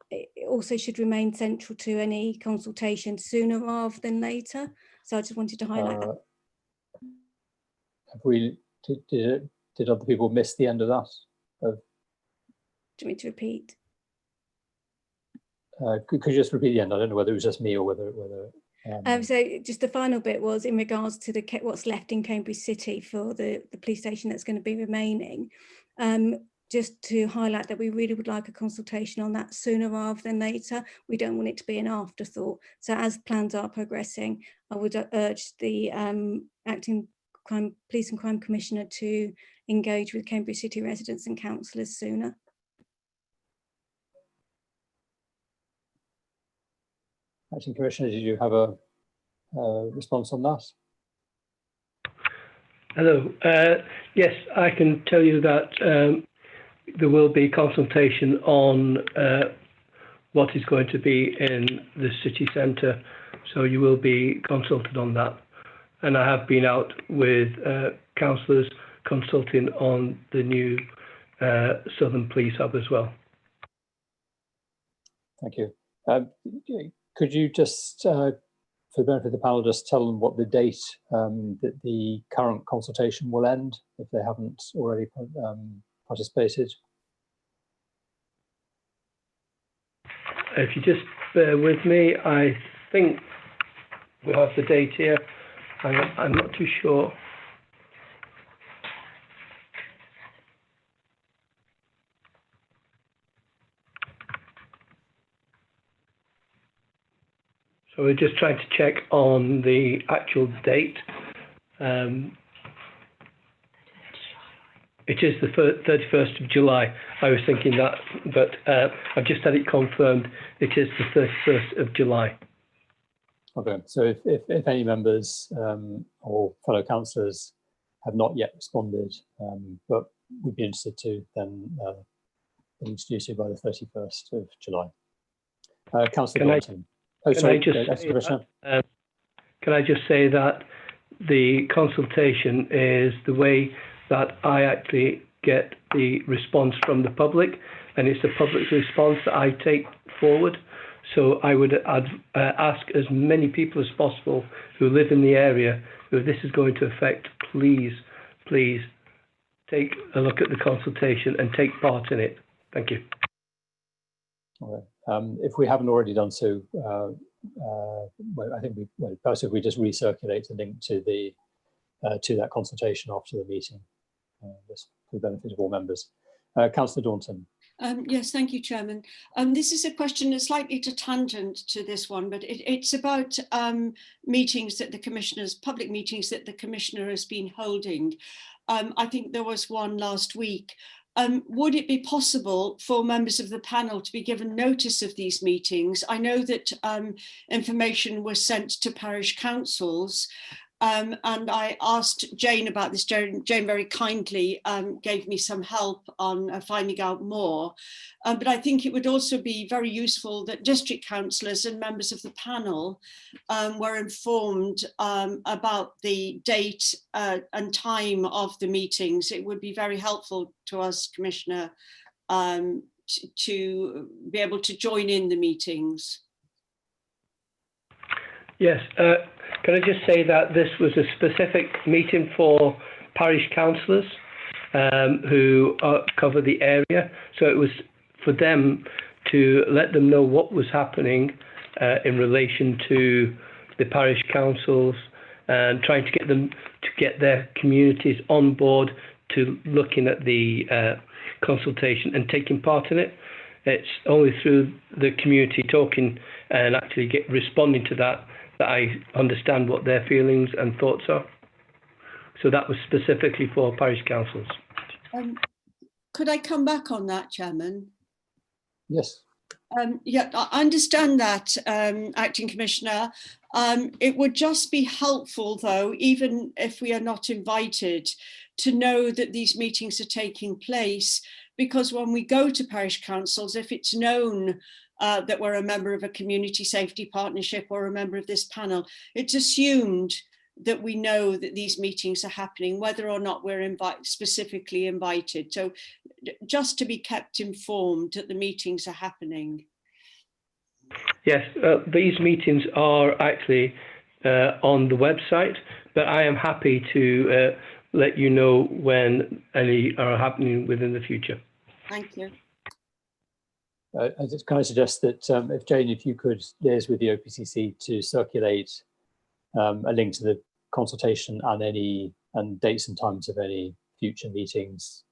it also should remain central to any consultation sooner rather than later. So I just wanted to highlight that. Have we, did other people miss the end of that? Do you want me to repeat? Could you just repeat the end? I don't know whether it was just me or whether so just the final bit was in regards to what's left in Cambridge City for the police station that's going to be remaining. just to highlight that we really would like a consultation on that sooner rather than later. We don't want it to be an afterthought. So as plans are progressing, I would urge the acting Police and Crime Commissioner to engage with Cambridge City residents and councillors sooner. Acting Commissioner, did you have a response on that? Hello. Yes, I can tell you that there will be consultation on what is going to be in the city centre. So you will be consulted on that. And I have been out with councillors consulting on the new Southern Police Hub as well. Thank you. Could you just, for the benefit of the panel, just tell them what the date that the current consultation will end, if they haven't already participated? If you just bear with me, I think we have the date here. I'm not too sure. So we're just trying to check on the actual date. It is the 31st of July. I was thinking that, but I've just had it confirmed. It is the 31st of July. Okay, so if any members or fellow councillors have not yet responded, but would be interested to, then they'll introduce you by the 31st of July. Councillor Dalton. Oh, sorry, can I just say that the consultation is the way that I actually get the response from the public, and it's the public response that I take forward. So I'd ask as many people as possible who live in the area who this is going to affect, please take a look at the consultation and take part in it. Thank you. Okay. If we haven't already done so, well, I think perhaps if we just recirculate the link to the to that consultation after the meeting, just for the benefit of all members. Councillor Daunton. Yes, thank you, Chairman. This is a question that's slightly tangent to this one, but it's about meetings that the Commissioner's, public meetings that the Commissioner has been holding. I think there was one last week. Would it be possible for members of the panel to be given notice of these meetings? I know that information was sent to parish councils, and I asked Jane about this. Jane very kindly gave me some help on finding out more. But I think it would also be very useful that district councillors and members of the panel were informed about the date and time of the meetings. It would be very helpful to us, Commissioner, to be able to join in the meetings. Yes, can I just say that this was a specific meeting for parish councillors who cover the area. So it was for them to let them know what was happening in relation to the parish councils and trying to get them to get their communities on board to looking at the consultation and taking part in it. It's only through the community talking and actually responding to that I understand what their feelings and thoughts are. So that was specifically for parish councils. Could I come back on that, Chairman? Yes. Yeah, I understand that, Acting Commissioner. It would just be helpful, though, even if we are not invited, to know that these meetings are taking place, because when we go to parish councils, if it's known that we're a member of a community safety partnership or a member of this panel, it's assumed that we know that these meetings are happening, whether or not we're specifically invited. So just to be kept informed that the meetings are happening. Yes, these meetings are actually on the website, but I am happy to let you know when any are happening within the future. Thank you. Can I suggest that if Jane, if you could liaise with the OPCC to circulate a link to the consultation and dates and times of any future meetings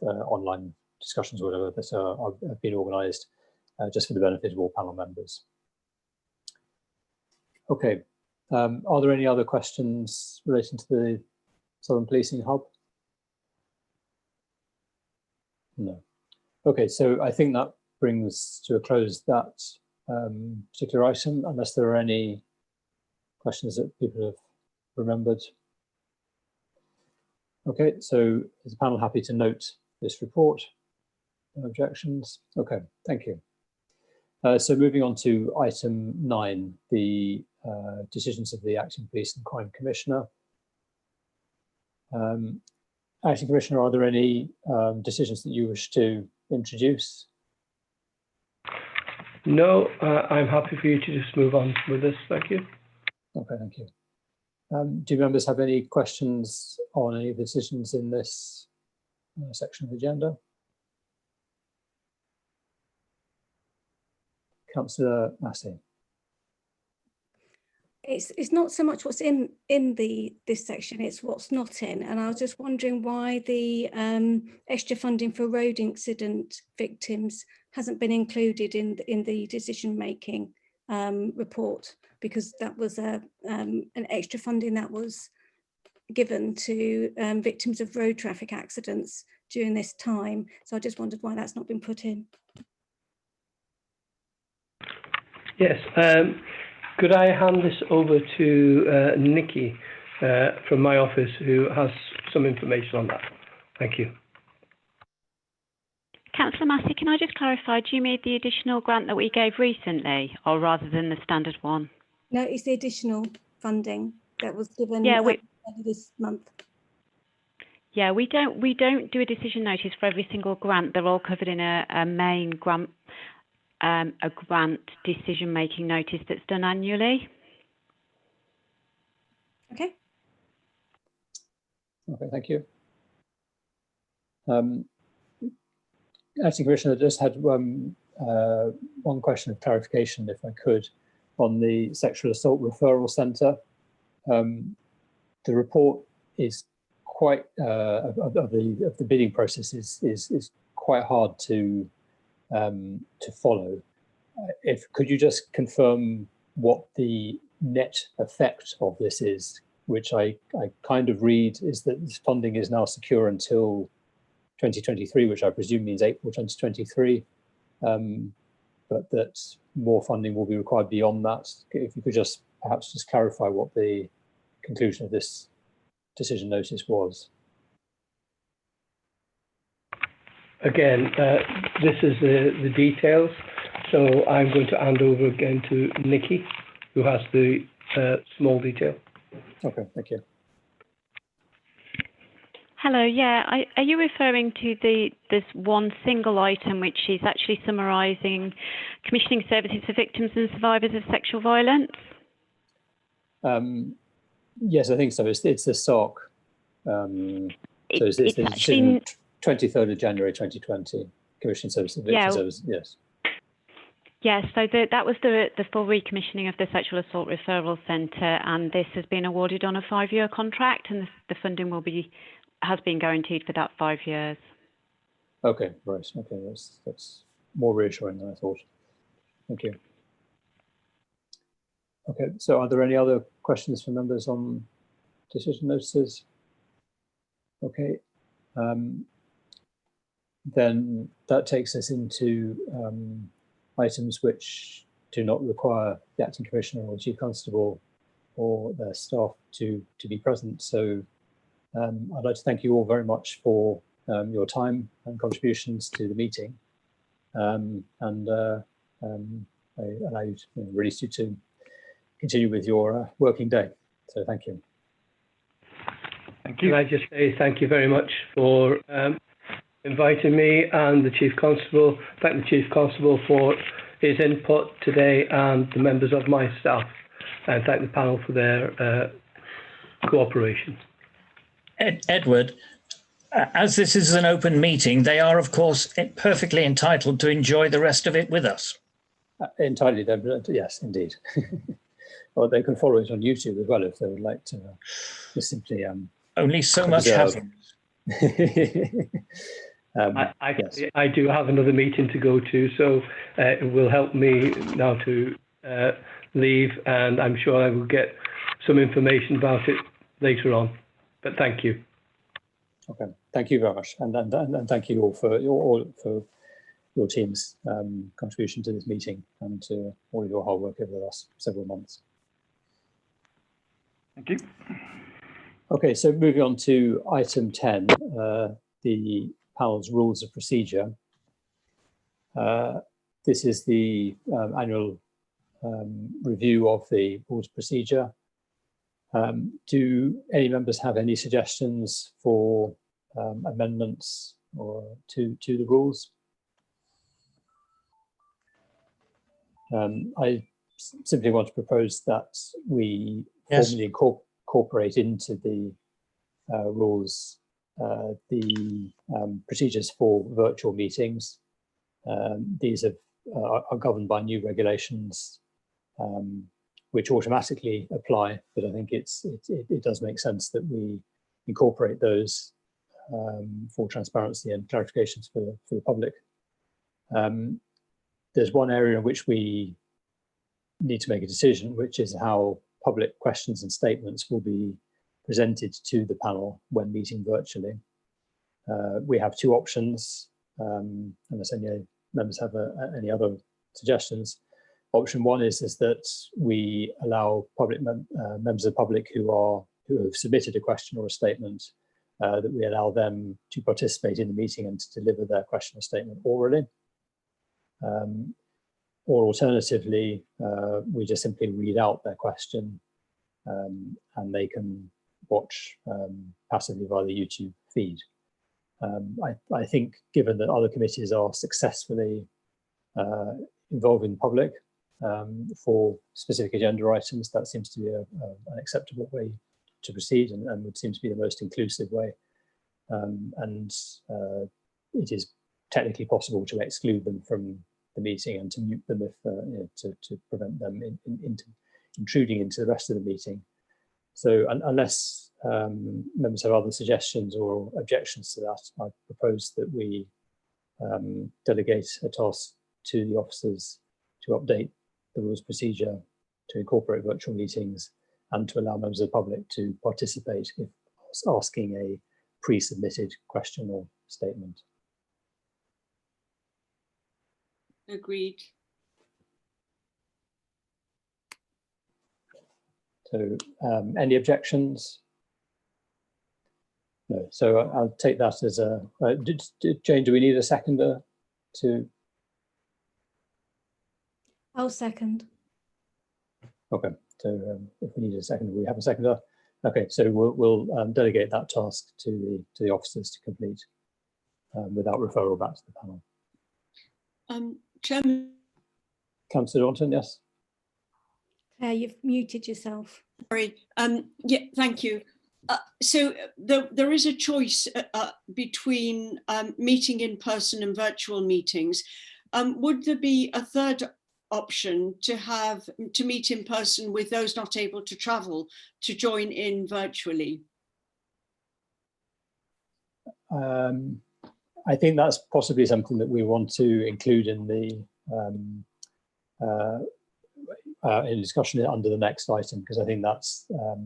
online discussions or whatever that have been organised just for the benefit of all panel members. Okay, are there any other questions relating to the Southern Policing Hub? No. Okay, so I think that brings to a close that particular item, unless there are any questions that people have remembered. Okay, so is the panel happy to note this report? No objections? Okay, thank you. So moving on to item 9, the decisions of the Acting Police and Crime Commissioner. Acting Commissioner, are there any decisions that you wish to introduce? No, I'm happy for you to just move on with this. Thank you. Okay, thank you. Do members have any questions on any decisions in this section of the agenda? Councillor Massey. It's not so much what's in this section, it's what's not in. And I was just wondering why the extra funding for road incident victims hasn't been included in the decision-making report, because that was an extra funding that was given to victims of road traffic accidents during this time. So I just wondered why that's not been put in. Yes, could I hand this over to Nicky from my office, who has some information on that? Thank you. Councillor Massey, can I just clarify, do you mean the additional grant that we gave recently, or rather than the standard one? No, it's the additional funding that was given this month. Yeah, we don't do a decision notice for every single grant. They're all covered in a main grant, a grant decision-making notice that's done annually. Okay. Okay, thank you. Acting Commissioner, I just had one question of clarification, if I could, on the Sexual Assault Referral Centre. The report is quite of the bidding process is quite hard to follow. Could you just confirm what the net effect of this is, which I kind of read is that this funding is now secure until 2023, which I presume means April 2023, but that more funding will be required beyond that. If you could just perhaps just clarify what the conclusion of this decision notice was. Again, this is the details, so I'm going to hand over again to Nicky, who has the small detail. Okay, thank you. Hello, yeah, are you referring to this one single item which is actually summarising commissioning services for victims and survivors of sexual violence? Yes, I think so. It's the SOC. So it's the actually 23rd of January 2020, commissioning services, victim services, yes. Yes, so that was the full recommissioning of the Sexual Assault Referral Centre, and this has been awarded on a 5-year contract, and the funding has been guaranteed for that 5 years. Okay, right. Okay, that's more reassuring than I thought. Thank you. Okay, so are there any other questions from members on decision notices? Okay, then that takes us into items which do not require the Acting Commissioner or Chief Constable or their staff to be present. So I'd like to thank you all very much for your time and contributions to the meeting, and I allow you to, release you to continue with your working day. So thank you. Thank you. Can I just say thank you very much for inviting me, and the Chief Constable. Thank the Chief Constable for his input today, and the members of my staff, and thank the panel for their cooperation. Edward, as this is an open meeting, they are, of course, perfectly entitled to enjoy the rest of it with us. Entirely, yes, indeed. Or they can follow it on YouTube as well if they would like to. Just simply only so much happens. Yes. I do have another meeting to go to, so it will help me now to leave, and I'm sure I will get some information about it later on. But thank you. Okay, thank you very much, and thank you all for your team's contribution to this meeting and to all of your hard work over the last several months. Thank you. Okay, so moving on to item 10, the panel's rules of procedure. This is the annual review of the rules of procedure. Do any members have any suggestions for amendments or to the rules? I simply want to propose that we formally incorporate into the rules the procedures for virtual meetings. These are governed by new regulations which automatically apply, but I think it does make sense that we incorporate those for transparency and clarifications for the public. There's one area in which we need to make a decision, which is how public questions and statements will be presented to the panel when meeting virtually. We have two options, unless any members have any other suggestions. Option one is that we allow members of the public who have submitted a question or a statement, that we allow them to participate in the meeting and to deliver their question or statement orally. Or alternatively, we just simply read out their question and they can watch passively via the YouTube feed. I think given that other committees are successfully involving the public for specific agenda items, that seems to be an acceptable way to proceed and would seem to be the most inclusive way. It is technically possible to exclude them from the meeting and to mute them if to prevent them intruding into the rest of the meeting. So unless members have other suggestions or objections to that, I propose that we delegate a task to the officers to update the rules procedure to incorporate virtual meetings and to allow members of the public to participate if asking a pre-submitted question or statement. Agreed. So any objections? No, so I'll take that as a, Jane, do we need a seconder to? I'll second. Okay, so if we need a seconder, we have a seconder. Okay, so we'll delegate that task to the officers to complete without referral back to the panel. Chairman. Councillor Daunton, yes. Claire, you've muted yourself. Sorry. Yeah, thank you. So there is a choice between meeting in person and virtual meetings. Would there be a third option to meet in person with those not able to travel to join in virtually? I think that's possibly something that we want to include in the in discussion under the next item, because I think that's a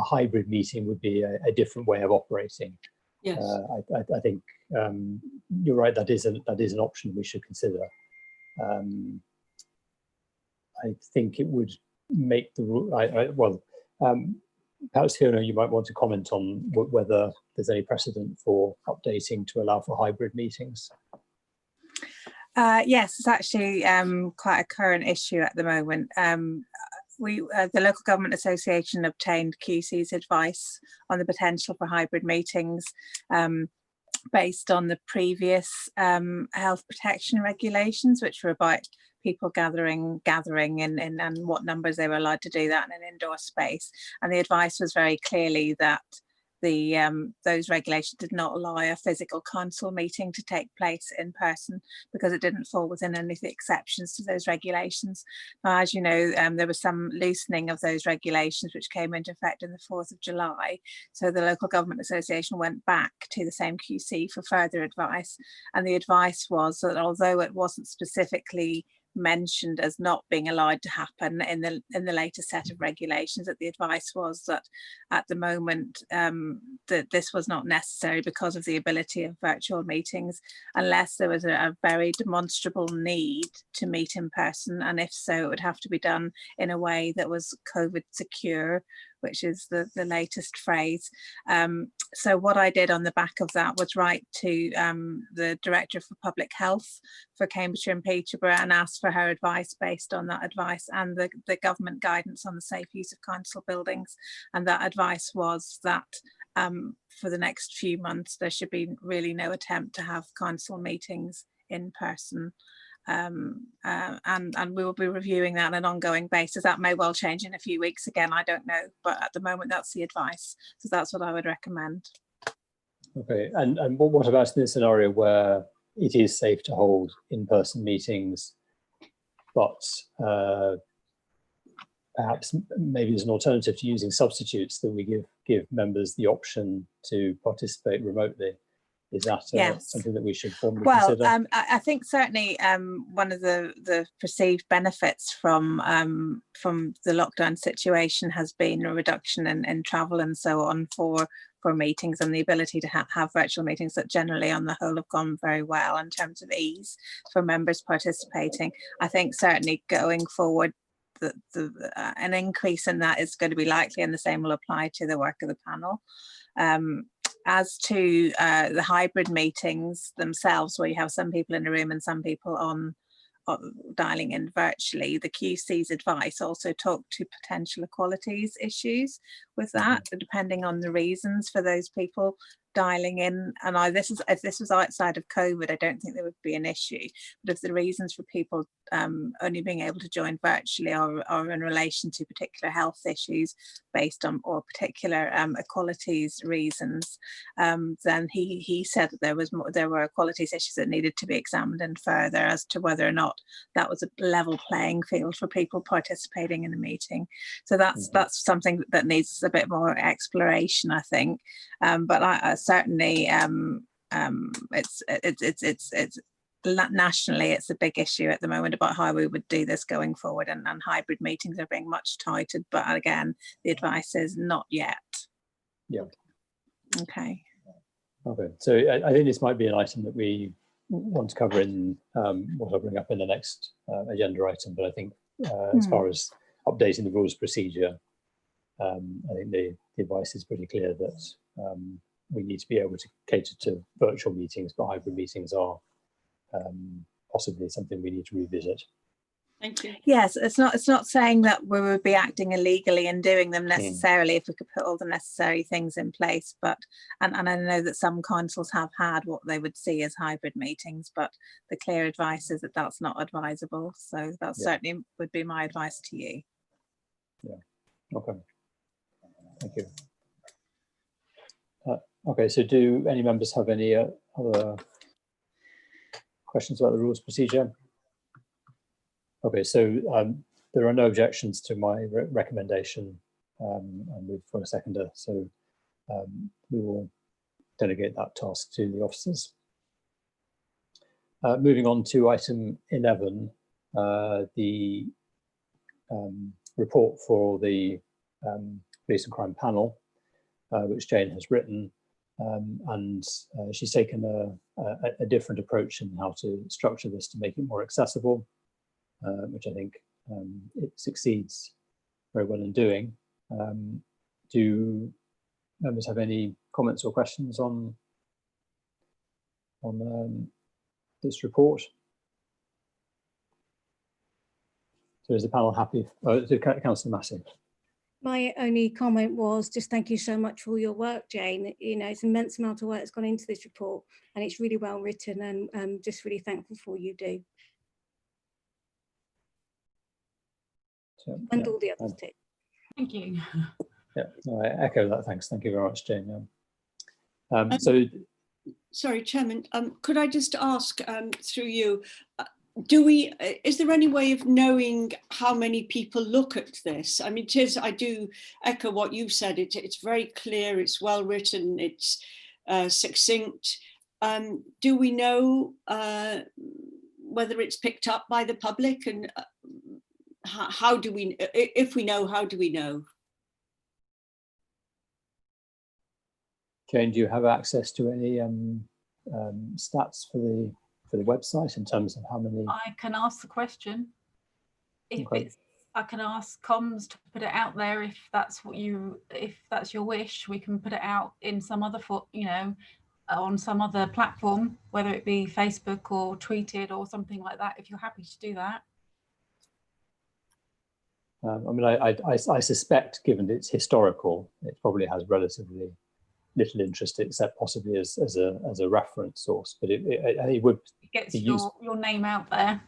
hybrid meeting would be a different way of operating. Yes. I think you're right. That is an option we should consider. I think it would make the rule. Perhaps Fiona, you might want to comment on whether there's any precedent for updating to allow for hybrid meetings. Yes, it's actually quite a current issue at the moment. The Local Government Association obtained QC's advice on the potential for hybrid meetings based on the previous health protection regulations, which were about people gathering and what numbers they were allowed to do that in an indoor space. And the advice was very clearly that those regulations did not allow a physical council meeting to take place in person because it didn't fall within any of the exceptions to those regulations. Now, as you know, there was some loosening of those regulations which came into effect on the 4th of July. So the Local Government Association went back to the same QC for further advice. And the advice was that although it wasn't specifically mentioned as not being allowed to happen in the latest set of regulations, that the advice was that at the moment that this was not necessary because of the ability of virtual meetings, unless there was a very demonstrable need to meet in person, and if so it would have to be done in a way that was COVID secure, which is the latest phrase. So what I did on the back of that was write to the Director for Public Health for Cambridgeshire and Peterborough and ask for her advice based on that advice and the government guidance on the safe use of council buildings. And that advice was that for the next few months, there should be really no attempt to have council meetings in person. And we will be reviewing that on an ongoing basis. That may well change in a few weeks again, I don't know, but at the moment that's the advice, so that's what I would recommend. Okay, and what about in the scenario where it is safe to hold in-person meetings, but perhaps maybe there's an alternative to using substitutes, that we give members the option to participate remotely? Is that something that we should formally consider? I think certainly one of the perceived benefits from the lockdown situation has been a reduction in travel and so on for meetings, and the ability to have virtual meetings that generally on the whole have gone very well in terms of ease for members participating. I think certainly going forward an increase in that is going to be likely, and the same will apply to the work of the panel. As to the hybrid meetings themselves, where you have some people in a room and some people on dialing in virtually, the QC's advice also talked to potential equalities issues with that, depending on the reasons for those people dialing in. And if this was outside of COVID, I don't think there would be an issue. But if the reasons for people only being able to join virtually are in relation to particular health issues based on or particular equalities reasons, then he said that there were equalities issues that needed to be examined in further as to whether or not that was a level playing field for people participating in a meeting. So that's something that needs a bit more exploration, I think. But I certainly it's nationally it's a big issue at the moment about how we would do this going forward, and hybrid meetings are being much touted, but again the advice is not yet. Okay, so I think this might be an item that we want to cover in what I'll bring up in the next agenda item, but I think as far as updating the rules of procedure, I think the advice is pretty clear that we need to be able to cater to virtual meetings, but hybrid meetings are possibly something we need to revisit. Thank you. Yes, it's not saying that we would be acting illegally and doing them necessarily if we could put all the necessary things in place, but and I know that some councils have had what they would see as hybrid meetings, but the clear advice is that that's not advisable. So that certainly would be my advice to you. Okay, thank you. Okay, so do any members have any other questions about the rules procedure? Okay, so there are no objections to my recommendation, and we've got a seconder, so we will delegate that task to the officers. Moving on to item 11, the report for the Police and Crime Panel, which Jane has written, and she's taken a different approach in how to structure this to make it more accessible, which I think it succeeds very well in doing. Do members have any comments or questions on this report? So is the panel happy? Councillor Massey. My only comment was just thank you so much for all your work, Jane. You know, it's an immense amount of work that's gone into this report, and it's really well written, and I'm just really thankful for all you do. And all the others too. Thank you. Yeah, no, I echo that. Thanks. Thank you very much, Jane. So, sorry, Chairman, could I just ask through you, is there any way of knowing how many people look at this? I mean, I do echo what you said. It's very clear, it's well written, it's succinct. Do we know whether it's picked up by the public, and how do we, if we know, how do we know? Jane, do you have access to any stats for the website in terms of how many? I can ask the question. If Okay. I can ask comms to put it out there if that's your wish. We can put it out in some other on some other platform, whether it be Facebook or tweeted or something like that, if you're happy to do that. I mean, I suspect, given it's historical, it probably has relatively little interest, except possibly as a reference source. But it would gets your name out there.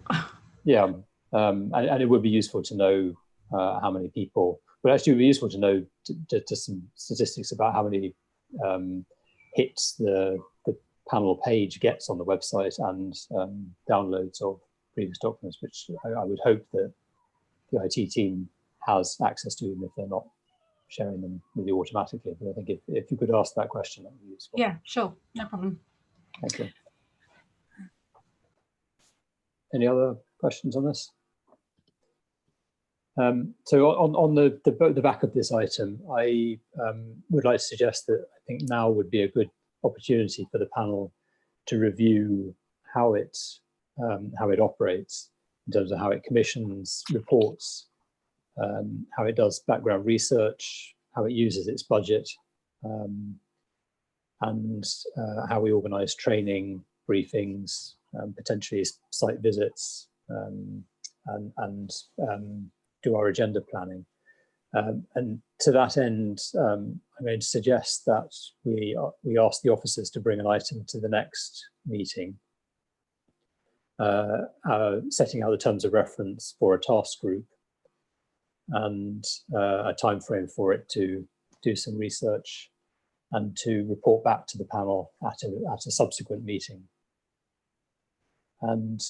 Yeah, and it would be useful to know how many people. But actually, it would be useful to know just some statistics about how many hits the panel page gets on the website and downloads of previous documents, which I would hope that the IT team has access to, even if they're not sharing them with you automatically. But I think if you could ask that question, that would be useful. Yeah, sure, no problem. Thank you. Any other questions on this? So on the back of this item, I would like to suggest that I think now would be a good opportunity for the panel to review how it operates in terms of how it commissions reports, how it does background research, how it uses its budget, and how we organise training, briefings, potentially site visits, and do our agenda planning. And to that end, I'm going to suggest that we ask the officers to bring an item to the next meeting, setting out the terms of reference for a task group and a time frame for it to do some research and to report back to the panel at a subsequent meeting. And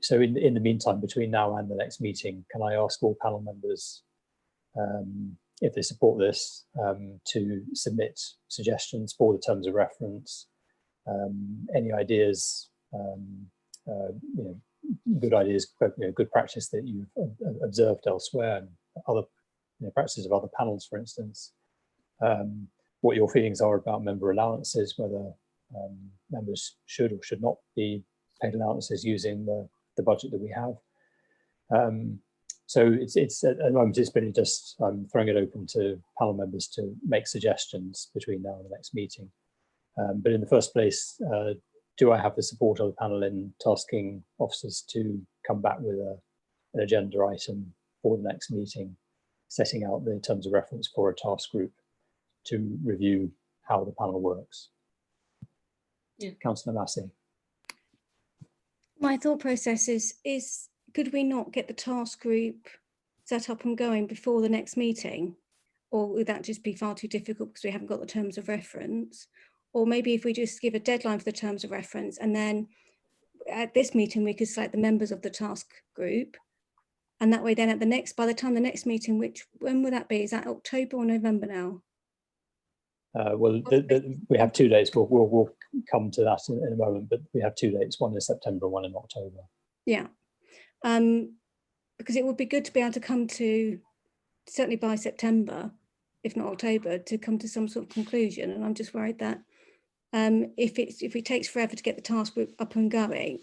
so in the meantime, between now and the next meeting, can I ask all panel members, if they support this, to submit suggestions for the terms of reference, any ideas, good ideas, good practice that you've observed elsewhere, and other practices of other panels, for instance, what your feelings are about member allowances, whether members should or should not be paid allowances using the budget that we have. So it's at the moment, it's really just throwing it open to panel members to make suggestions between now and the next meeting. But in the first place, do I have the support of the panel in tasking officers to come back with an agenda item for the next meeting, setting out the terms of reference for a task group to review how the panel works? Yeah. Councillor Massey. My thought process is could we not get the task group set up and going before the next meeting? Or would that just be far too difficult because we haven't got the terms of reference? Or maybe if we just give a deadline for the terms of reference, and then at this meeting we could select the members of the task group, and that way then by the time the next meeting, when would that be? Is that October or November now? Well, we have 2 dates. We'll come to that in a moment, but we have 2 dates, one in September and one in October. Yeah, because it would be good to be able to come to, certainly by September, if not October, to come to some sort of conclusion. And I'm just worried that if it takes forever to get the task group up and running,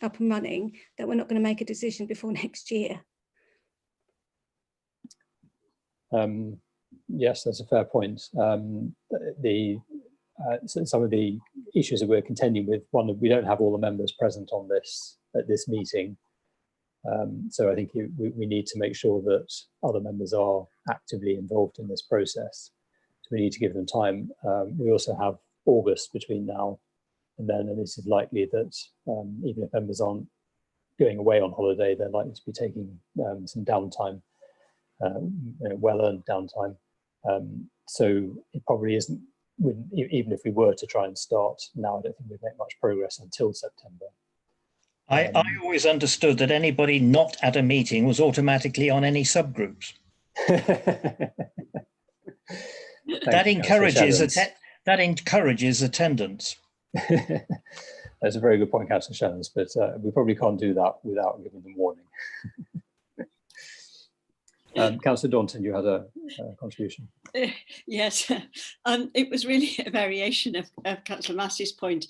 that we're not going to make a decision before next year. Yes, that's a fair point. Some of the issues that we're contending with, one, we don't have all the members present on this at this meeting. So I think we need to make sure that other members are actively involved in this process. So we need to give them time. We also have August between now and then, and this is likely that even if members aren't going away on holiday, they're likely to be taking some downtime, well-earned downtime. So it probably isn't, even if we were to try and start now, I don't think we'd make much progress until September. I always understood that anybody not at a meeting was automatically on any subgroups. That encourages attendance. That's a very good point, Councillor Shannons, but we probably can't do that without giving them warning. Councillor Daunton, you had a contribution. Yes, it was really a variation of Councillor Massey's point.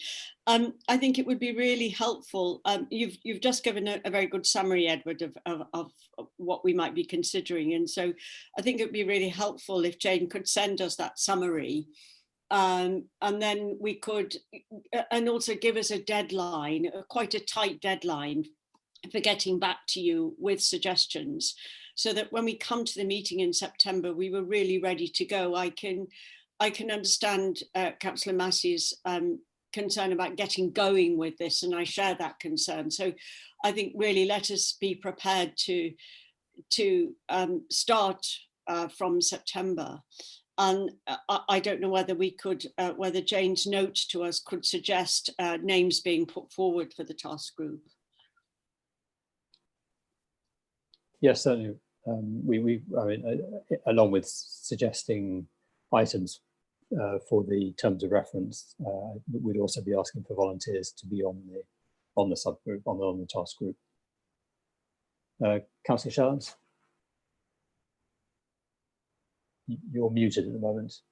I think it would be really helpful. You've just given a very good summary, Edward, of what we might be considering. And so I think it would be really helpful if Jane could send us that summary. And then we could, and also give us a deadline, quite a tight deadline for getting back to you with suggestions, so that when we come to the meeting in September, we were really ready to go. I can understand Councillor Massey's concern about getting going with this, and I share that concern. So I think really let us be prepared to start from September. And I don't know whether we could, whether Jane's note to us could suggest names being put forward for the task group. Yes, certainly. I mean, along with suggesting items for the terms of reference, we'd also be asking for volunteers to be on the subgroup, on the task group. Councillor Shannons, you're muted at the moment.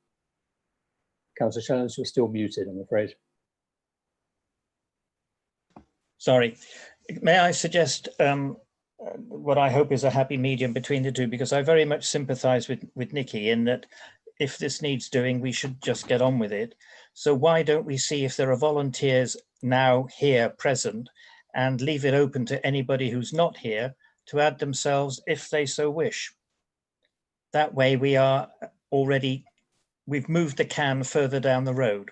Councillor Shannons, you're still muted, I'm afraid. Sorry, may I suggest what I hope is a happy medium between the two, because I very much sympathise with Nicky in that if this needs doing, we should just get on with it. So why don't we see if there are volunteers now here present and leave it open to anybody who's not here to add themselves if they so wish. That way we are already, we've moved the can further down the road.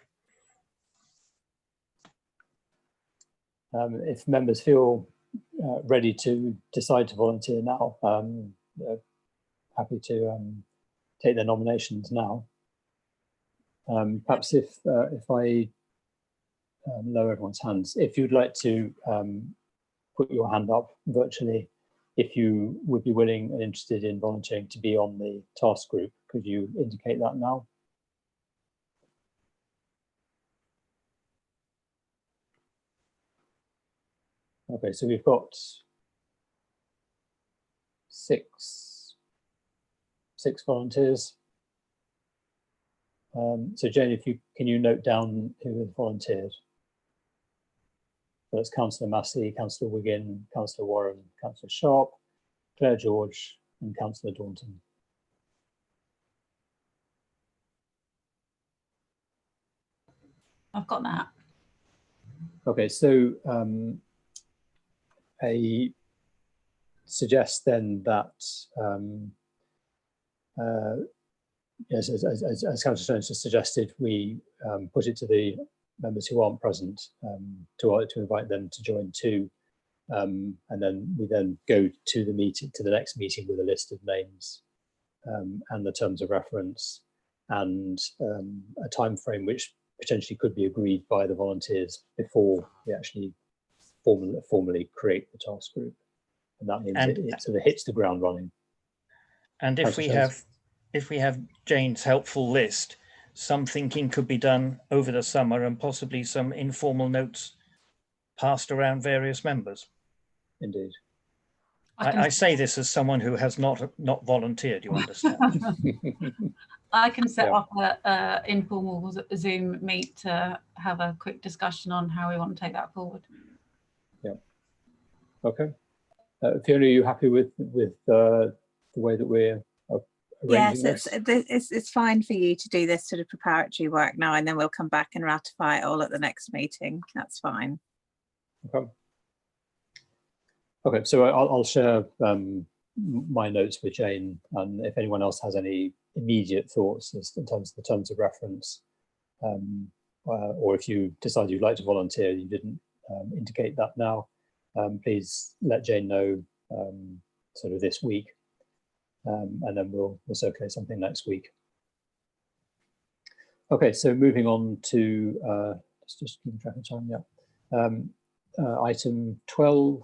If members feel ready to decide to volunteer now, happy to take their nominations now. Perhaps if I lower everyone's hands, if you'd like to put your hand up virtually, if you would be willing and interested in volunteering to be on the task group, could you indicate that now? Okay, so we've got six volunteers. So Jane, can you note down who has volunteered? So that's Councillor Massey, Councillor Wiggin, Councillor Warren, Councillor Sharp, Claire George, and Councillor Daunton. I've got that. Okay, so I suggest then that, yes, as Councillor Jones has suggested, we put it to the members who aren't present to invite them to join too, and then we go to the meeting, to the next meeting with a list of names and the terms of reference and a time frame which potentially could be agreed by the volunteers before we actually formally create the task group, and that means it sort of hits the ground running. And if we have Jane's helpful list, some thinking could be done over the summer and possibly some informal notes passed around various members. Indeed. I say this as someone who has not volunteered, you understand. I can set up an informal Zoom meet to have a quick discussion on how we want to take that forward. Yeah. Okay. Fiona, are you happy with the way that we're arranging this? Yes, it's fine for you to do this sort of preparatory work now, and then we'll come back and ratify it all at the next meeting. That's fine. Okay. Okay, so I'll share my notes with Jane, and if anyone else has any immediate thoughts in terms of the terms of reference, or if you decide you'd like to volunteer, you didn't indicate that now, please let Jane know sort of this week, and then we'll circulate something next week. Okay, so moving on to just keeping track of time. Yeah, item 12,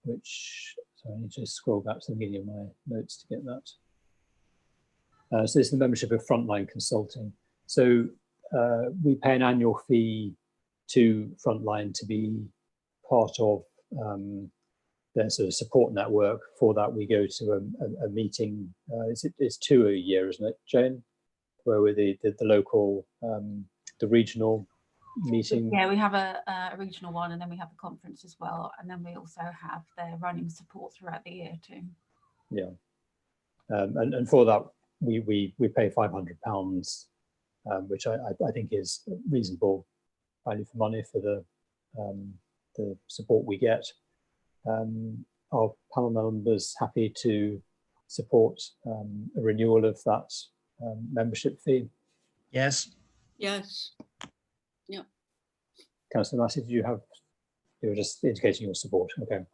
which so I need to scroll back to the beginning of my notes to get that. So this is the membership of Frontline Consulting. So we pay an annual fee to Frontline to be part of their sort of support network. For that, we go to a meeting. It's 2 a year, isn't it, Jane? Where we're the local, the regional meeting. Yeah, we have a regional one, and then we have a conference as well, and then we also have their running support throughout the year too. Yeah, and for that we pay £500, which I think is reasonable value for money for the support we get. Our panel members happy to support a renewal of that membership fee? Yes. Yes. Yeah. Councillor Massey, you were just indicating your support. Okay.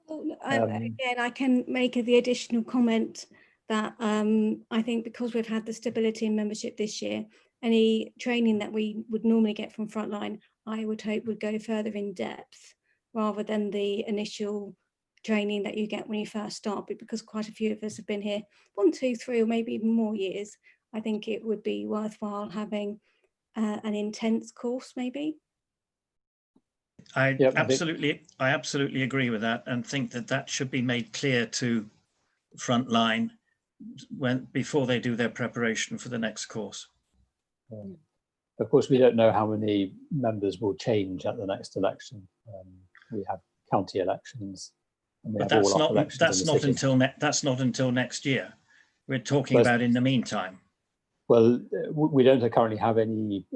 Again, I can make the additional comment that I think because we've had the stability in membership this year, any training that we would normally get from Frontline, I would hope would go further in depth rather than the initial training that you get when you first start. But because quite a few of us have been here 1, 2, 3, or maybe even more years, I think it would be worthwhile having an intense course, maybe. I absolutely agree with that, and think that should be made clear to Frontline before they do their preparation for the next course. Of course, we don't know how many members will change at the next election. We have county elections, and we but have that's all not elections that's not until that's not until next year. We're talking about in the meantime. Well, we don't currently have any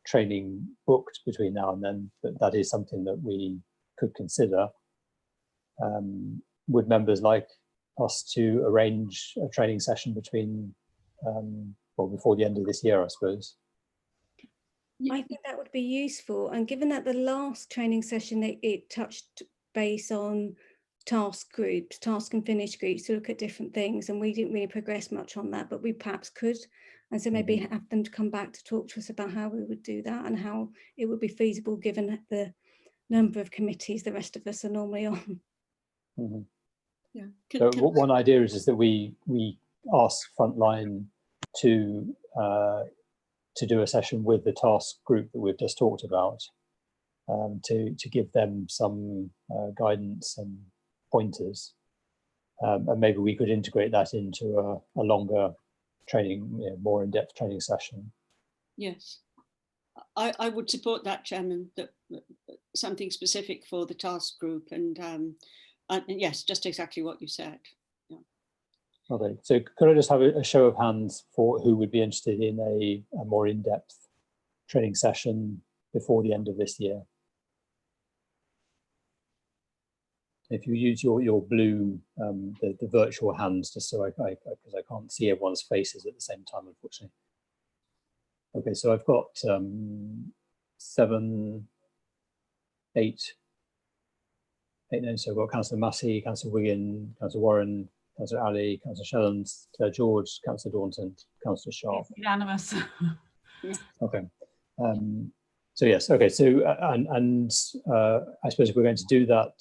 training booked between now and then, but that is something that we could consider. Would members like us to arrange a training session between, well, before the end of this year, I suppose? I think that would be useful, and given that the last training session it touched base on task groups, task and finish groups to look at different things, and we didn't really progress much on that, but we perhaps could, and so maybe have them to come back to talk to us about how we would do that and how it would be feasible given the number of committees the rest of us are normally on. Yeah. So one idea is that we ask Frontline to do a session with the task group that we've just talked about, to give them some guidance and pointers, and maybe we could integrate that into a longer training, more in-depth training session. Yes, I would support that, Chairman, that something specific for the task group, and yes, just exactly what you said. Yeah. Okay, so could I just have a show of hands for who would be interested in a more in-depth training session before the end of this year? If you use your blue, the virtual hands, just so because I can't see everyone's faces at the same time, unfortunately. Okay, so I've got 7, 8 names. So I've got Councillor Massey, Councillor Wiggin, Councillor Warren, Councillor Ali, Councillor Shellens, Claire George, Councillor Daunton, Councillor Sharp. It's unanimous. Okay. So yes. Okay. So and I suppose if we're going to do that,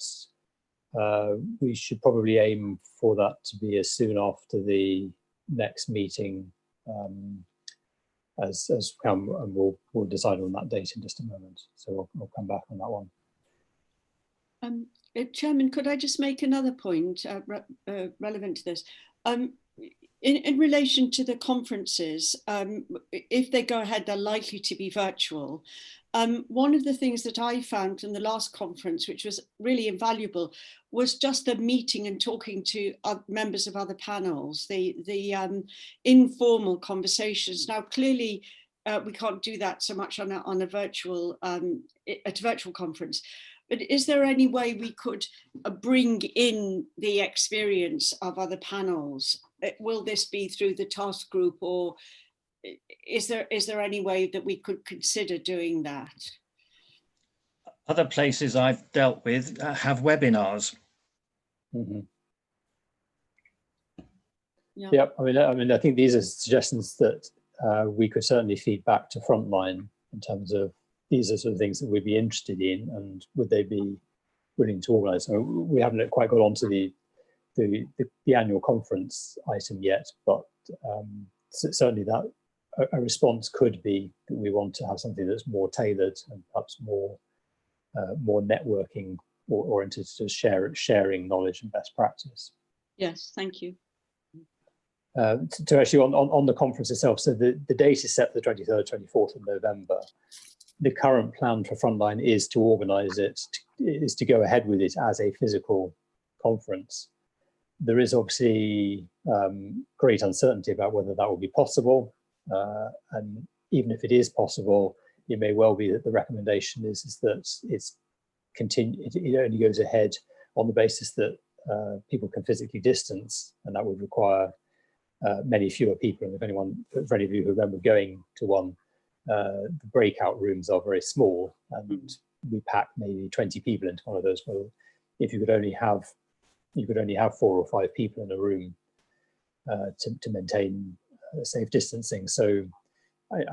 we should probably aim for that to be as soon after the next meeting as come, and we'll decide on that date in just a moment. So we'll come back on that one. Chairman, could I just make another point relevant to this? In relation to the conferences, if they go ahead, they're likely to be virtual. One of the things that I found in the last conference, which was really invaluable, was just the meeting and talking to members of other panels, the informal conversations. Now, clearly, we can't do that so much on a virtual at a virtual conference. But is there any way we could bring in the experience of other panels? Will this be through the task group, or is there any way that we could consider doing that? Other places I've dealt with have webinars. Yeah, I mean, I think these are suggestions that we could certainly feed back to Frontline in terms of these are sort of things that we'd be interested in, and would they be willing to organise? So we haven't quite got onto the annual conference item yet, but certainly that a response could be that we want to have something that's more tailored and perhaps more networking or oriented to sharing knowledge and best practice. Yes, thank you. To actually on the conference itself, so the date is set for the 23rd, 24th of November. The current plan for Frontline is to organise it, is to go ahead with it as a physical conference. There is obviously great uncertainty about whether that will be possible, and even if it is possible, it may well be that the recommendation is that it only goes ahead on the basis that people can physically distance, and that would require many fewer people. And for any of you who remember going to one, the breakout rooms are very small, and we pack maybe 20 people into one of those. Well, if you could only have 4 or 5 people in a room to maintain safe distancing. So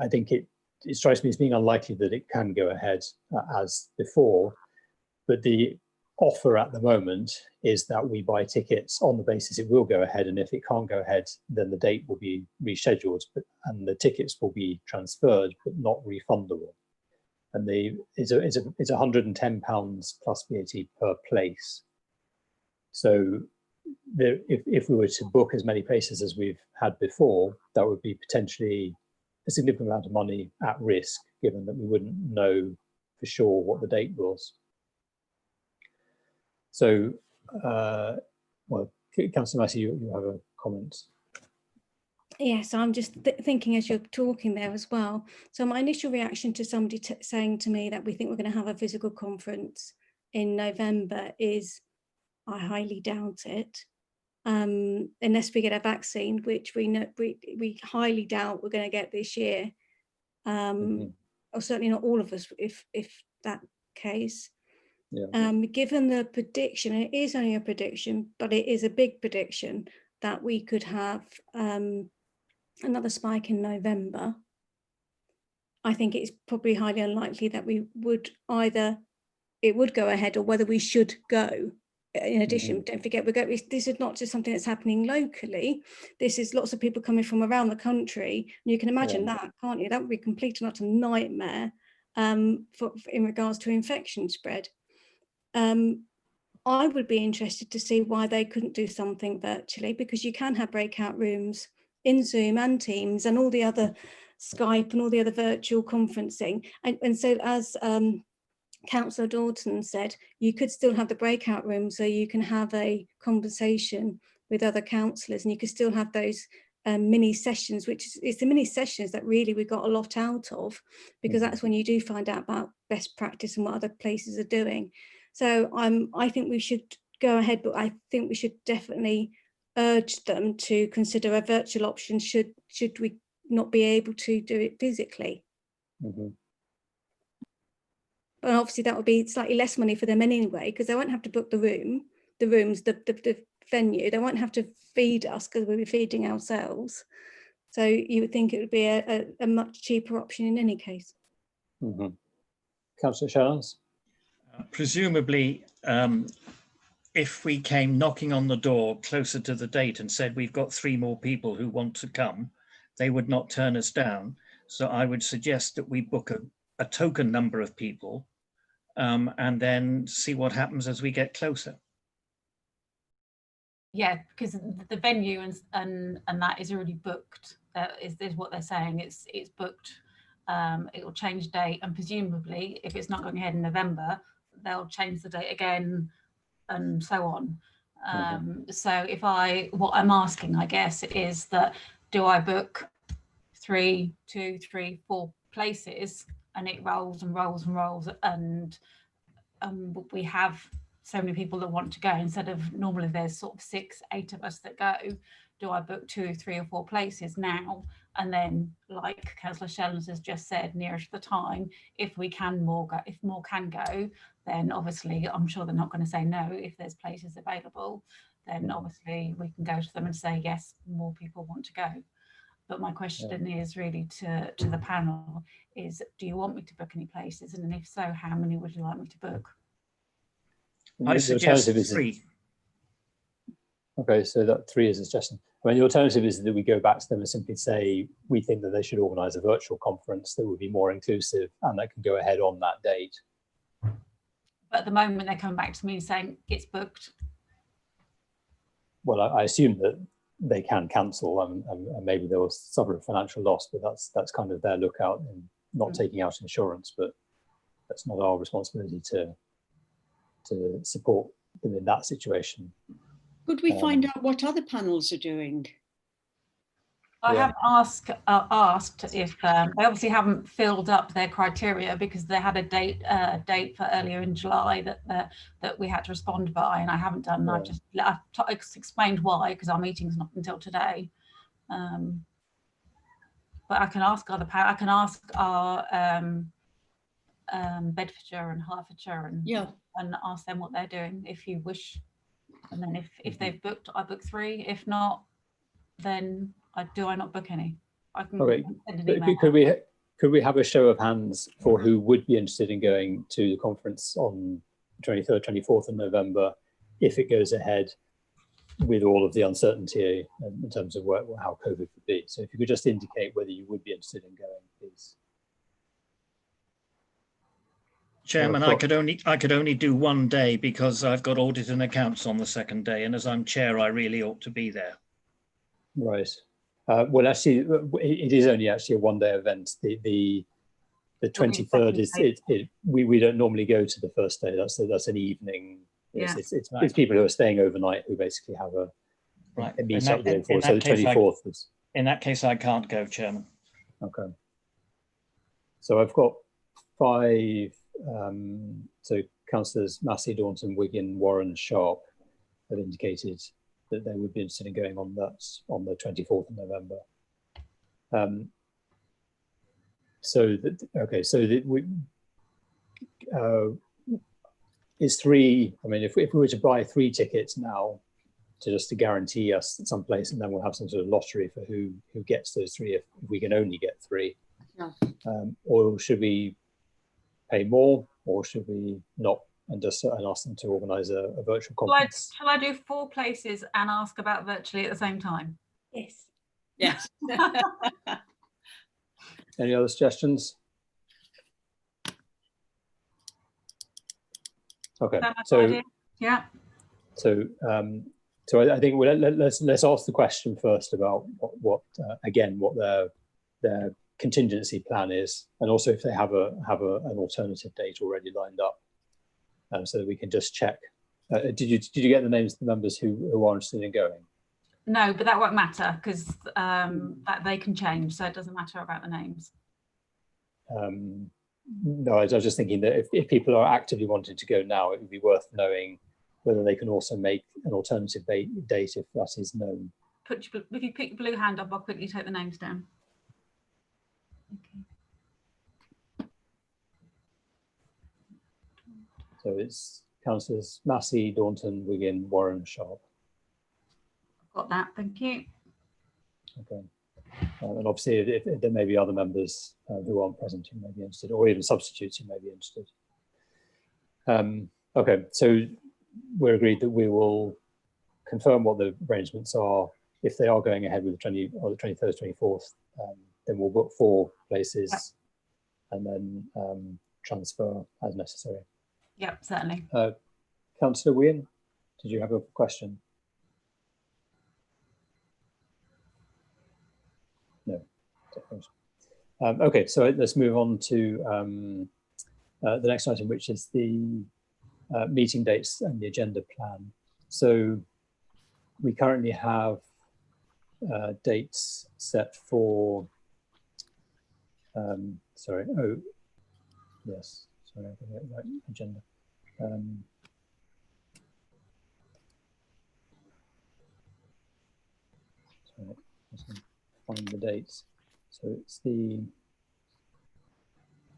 I think it strikes me as being unlikely that it can go ahead as before, but the offer at the moment is that we buy tickets on the basis it will go ahead, and if it can't go ahead, then the date will be rescheduled, and the tickets will be transferred but not refundable. And it's £110 plus VAT per place. So if we were to book as many places as we've had before, that would be potentially a significant amount of money at risk, given that we wouldn't know for sure what the date was. So, well, Councillor Massey, you have a comment. Yes, I'm just thinking as you're talking there as well. So my initial reaction to somebody saying to me that we think we're going to have a physical conference in November is, I highly doubt it, unless we get a vaccine, which we know we highly doubt we're going to get this year, or certainly not all of us, if that case. Yeah. Given the prediction, it is only a prediction, but it is a big prediction that we could have another spike in November. I think it's probably highly unlikely that we would it would go ahead, or whether we should go. In addition, don't forget, this is not just something that's happening locally. This is lots of people coming from around the country. You can imagine that, can't you? That would be a complete and utter nightmare in regards to infection spread. I would be interested to see why they couldn't do something virtually, because you can have breakout rooms in Zoom and Teams and all the other Skype and all the other virtual conferencing. And so as Councillor Dawson said, you could still have the breakout room, so you can have a conversation with other councillors, and you could still have those mini sessions, which is the mini sessions that really we got a lot out of, because that's when you do find out about best practice and what other places are doing. So I think we should go ahead, but I think we should definitely urge them to consider a virtual option should we not be able to do it physically. But obviously that would be slightly less money for them anyway, because they won't have to book the rooms, the venue. They won't have to feed us, because we'll be feeding ourselves. So you would think it would be a much cheaper option in any case. Councillor Shallons? Presumably, if we came knocking on the door closer to the date and said we've got 3 more people who want to come, they would not turn us down. So I would suggest that we book a token number of people and then see what happens as we get closer. Yeah, because the venue and that is already booked. Is what they're saying. It's booked. It will change date, and presumably, if it's not going ahead in November, they'll change the date again, and so on. So what I'm asking, I guess, is that do I book 2, 3, 4 places, and it rolls and rolls and rolls, and we have so many people that want to go, instead of normally there's sort of 6, 8 of us that go. Do I book 2, 3 or 4 places now, and then, like Councillor Shellens has just said, nearer to the time, if more can go, then obviously I'm sure they're not going to say no if there's places available. then obviously we can go to them and say, yes, more people want to go. But my question is really to the panel is, do you want me to book any places? And if so, how many would you like me to book? I suggest 3. Okay, so that 3 is a suggestion. I mean, the alternative is that we go back to them and simply say, we think that they should organise a virtual conference that would be more inclusive and that can go ahead on that date. But at the moment, they come back to me saying it's booked. Well, I assume that they can cancel and maybe there was suffer a financial loss, but that's kind of their lookout in not taking out insurance, but that's not our responsibility to support them in that situation. Could we find out what other panels are doing? I have asked if they obviously haven't filled up their criteria because they had a date for earlier in July that we had to respond by, and I haven't done. Yeah. I've explained why, because our meeting's not until today. But I can ask other I can ask our Bedfordshire and Hertfordshire and ask them what they're doing if you wish. And then if they've booked, I book 3. If not, then I not book any. I can send an email. Could we have a show of hands for who would be interested in going to the conference on the 23rd, 24th of November, if it goes ahead with all of the uncertainty in terms of how COVID would be? So if you could just indicate whether you would be interested in going, please. Chairman, I could only do 1 day because I've got audit and accounts on the 2nd day, and as I'm chair, I really ought to be there. Right. Well, actually, it is only actually a 1-day event. The 23rd is we don't normally go to the first day. That's an evening. Yeah. It's people who are staying overnight who basically have a meet up the day before. So the 24th is. In that case, I can't go, Chairman. Okay. So I've got 5. So councillors Massey, Daunton, Wigan, Warren, Sharp have indicated that they would be interested in going on that on the 24th of November. Is 3, I mean, if we were to buy 3 tickets now to guarantee us some place, and then we'll have some sort of lottery for who gets those 3 if we can only get 3. Yeah. Or should we pay more, or should we not and ask them to organise a virtual conference? Shall I do 4 places and ask about virtually at the same time? Yes. Yes. Any other suggestions? Okay. So yeah. So I think let's ask the question first about what their contingency plan is, and also if they have an alternative date already lined up, so that we can just check. Did you get the names of the members who are interested in going? No, but that won't matter because that they can change, so it doesn't matter about the names. No, I was just thinking that if people are actively wanting to go now, it would be worth knowing whether they can also make an alternative date if that is known. If you pick your blue hand up, I'll quickly take the names down. Okay. So it's councillors Massey, Daunton, Wigan, Warren, Sharp. Got that, thank you. Okay. And obviously, if there may be other members who aren't present who may be interested, or even substitutes who may be interested. Okay, so we're agreed that we will confirm what the arrangements are. If they are going ahead with the 23rd, 24th, then we'll book 4 places and then transfer as necessary. Yep, certainly. Councillor Wien, did you have a question? No. Okay, so let's move on to the next item, which is the meeting dates and the agenda plan. So we currently have dates set for, sorry, oh, yes, sorry, I got the right agenda. Sorry, I'm just going to find the dates. So it's the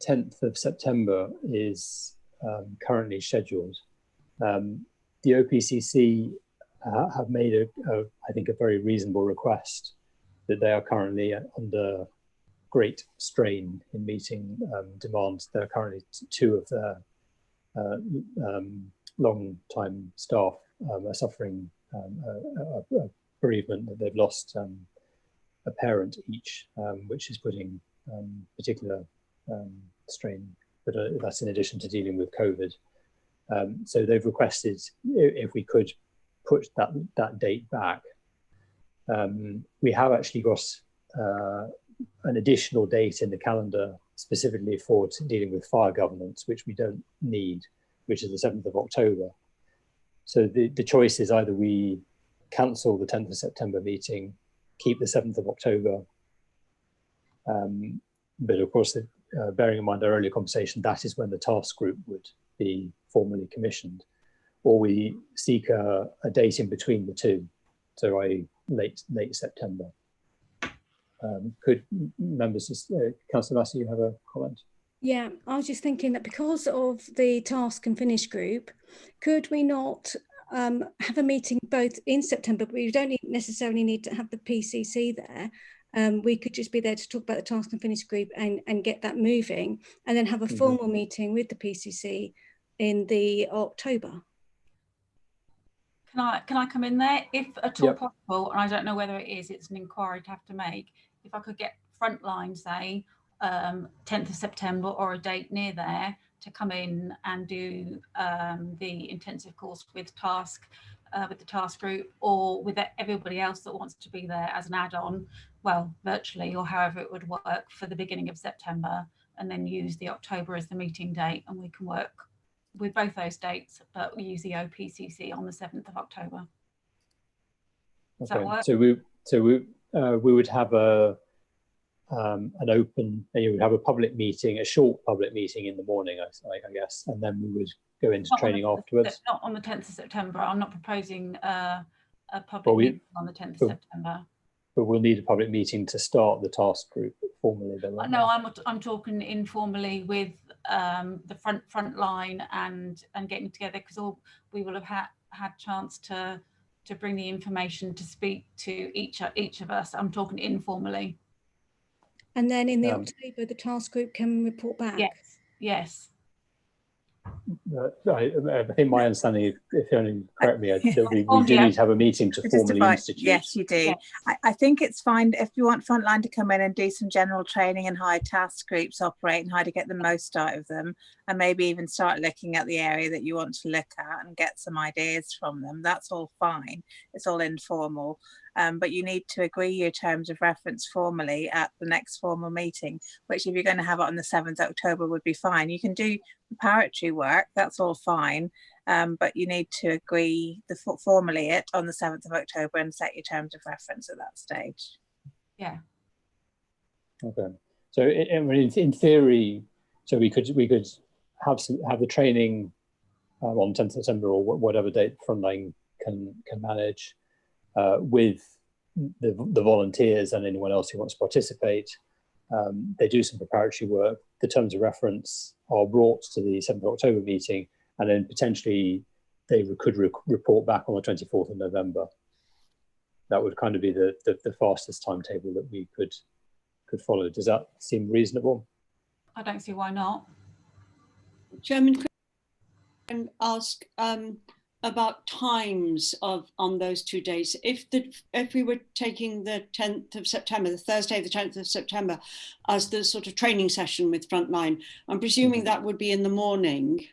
10th of September is currently scheduled. The OPCC have made I think a very reasonable request, that they are currently under great strain in meeting demands. There are currently two of their long-time staff are suffering a bereavement, that they've lost a parent each, which is putting particular strain, but that's in addition to dealing with COVID. So they've requested if we could push that date back. We have actually got an additional date in the calendar specifically for dealing with fire governance, which we don't need, which is the 7th of October. So the choice is either we cancel the 10th of September meeting, keep the 7th of October, but of course, bearing in mind our earlier conversation, that is when the task group would be formally commissioned, or we seek a date in between the two, so late September. Could members, Councillor Massey, you have a comment? Yeah, I was just thinking that because of the task and finish group, could we not have a meeting both in September, but we don't necessarily need to have the PCC there. We could just be there to talk about the task and finish group and get that moving, and then have a formal meeting with the PCC in the October. Can I come in there, if at all possible? And I don't know whether it is. It's an inquiry to have to make. If I could get Frontline, say 10th of September or a date near there, to come in and do the intensive course with the task group, or with everybody else that wants to be there as an add-on, well, virtually, or however it would work, for the beginning of September, and then use the October as the meeting date, and we can work with both those dates, but we use the OPCC on the 7th of October. Does that work? So we would have an open, you would have a public meeting, a short public meeting in the morning, I guess, and then we would go into training afterwards. Not on the 10th of September. I'm not proposing a public meeting on the 10th of September. But we'll need a public meeting to start the task group formally. No, I'm talking informally with the Frontline and getting together, because we will have had chance to bring the information to speak to each of us. I'm talking informally. And then in the October, the task group can report back. Yes. I think my understanding, if you only correct me, we do need to have a meeting to formally institute. Yes, you do. Yes. I think it's fine if you want Frontline to come in and do some general training and how task groups operate and how to get the most out of them, and maybe even start looking at the area that you want to look at and get some ideas from them. That's all fine. It's all informal. But you need to agree your terms of reference formally at the next formal meeting, which, if you're going to have it on the 7th of October, would be fine. You can do preparatory work, that's all fine, but you need to agree formally it on the 7th of October and set your terms of reference at that stage. Yeah. Okay. So in theory, so we could have the training on 10th of September or whatever date Frontline can manage, with the volunteers and anyone else who wants to participate. They do some preparatory work. The terms of reference are brought to the 7th of October meeting, and then potentially they could report back on the 24th of November. That would kind of be the fastest timetable that we could follow. Does that seem reasonable? I don't see why not. Chairman, could I ask about times on those 2 days? If we were taking the 10th of September, the Thursday, the 10th of September, as the sort of training session with Frontline, I'm presuming that would be in the morning.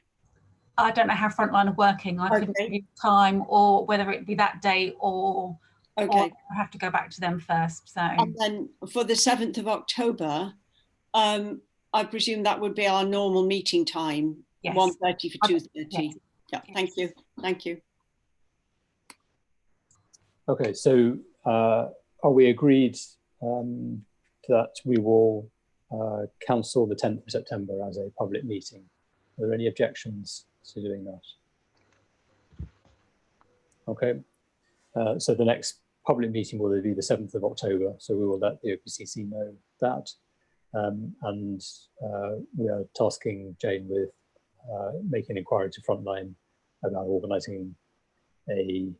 I don't know how Frontline are working. I couldn't give you time, or whether it be that day or I have to go back to them first. So, and then for the 7th of October, I presume that would be our normal meeting time, 1:30 for 2:30. Yes. Yeah, thank you. Thank you. Okay, so are we agreed that we will cancel the 10th of September as a public meeting? Are there any objections to doing that? Okay, so the next public meeting will be the 7th of October, so we will let the OPCC know that. And we are tasking Jane with making an inquiry to Frontline about organising a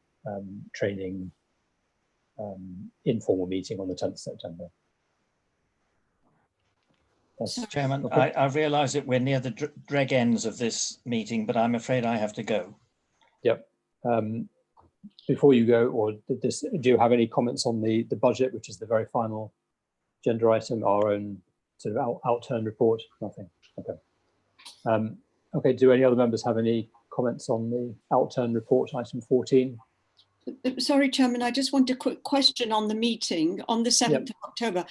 training informal meeting on the 10th of September. Chairman, I realise that we're near the drag ends of this meeting, but I'm afraid I have to go. Yep. Before you go, or do you have any comments on the budget, which is the very final agenda item, our own sort of outturned report? Nothing. Okay. Okay. Do any other members have any comments on the outturned report, item 14? Sorry, Chairman, I just want a quick question on the meeting on the 7th of October.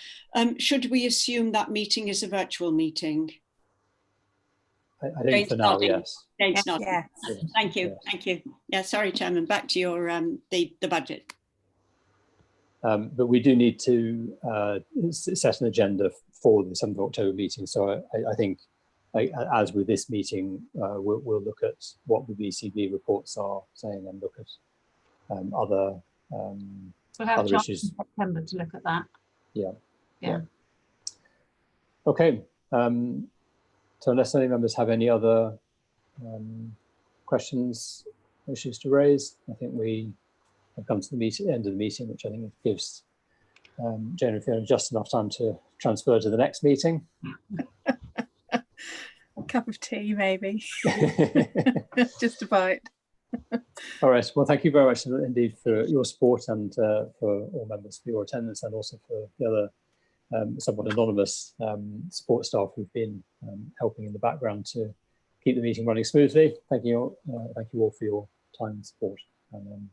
Should we assume that meeting is a virtual meeting? I think for now, yes. Jane's nodding. Yeah. Thank you. Yes. Thank you. Yeah, sorry, Chairman, back to your the budget. But we do need to set an agenda for the 7th of October meeting. So I think, as with this meeting, we'll look at what the VCB reports are saying and look at other We'll have a other chance issues. in September to look at that. Yeah. Okay. So unless any members have any other questions, issues to raise, I think we have come to the end of the meeting, which I think gives Jane and Fiona just enough time to transfer to the next meeting. A cup of tea, maybe. Just a bite. All right. Well, thank you very much indeed for your support and for all members for your attendance, and also for the other somewhat anonymous support staff who've been helping in the background to keep the meeting running smoothly. Thank you all for your time and support. And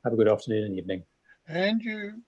have a good afternoon and evening. And you.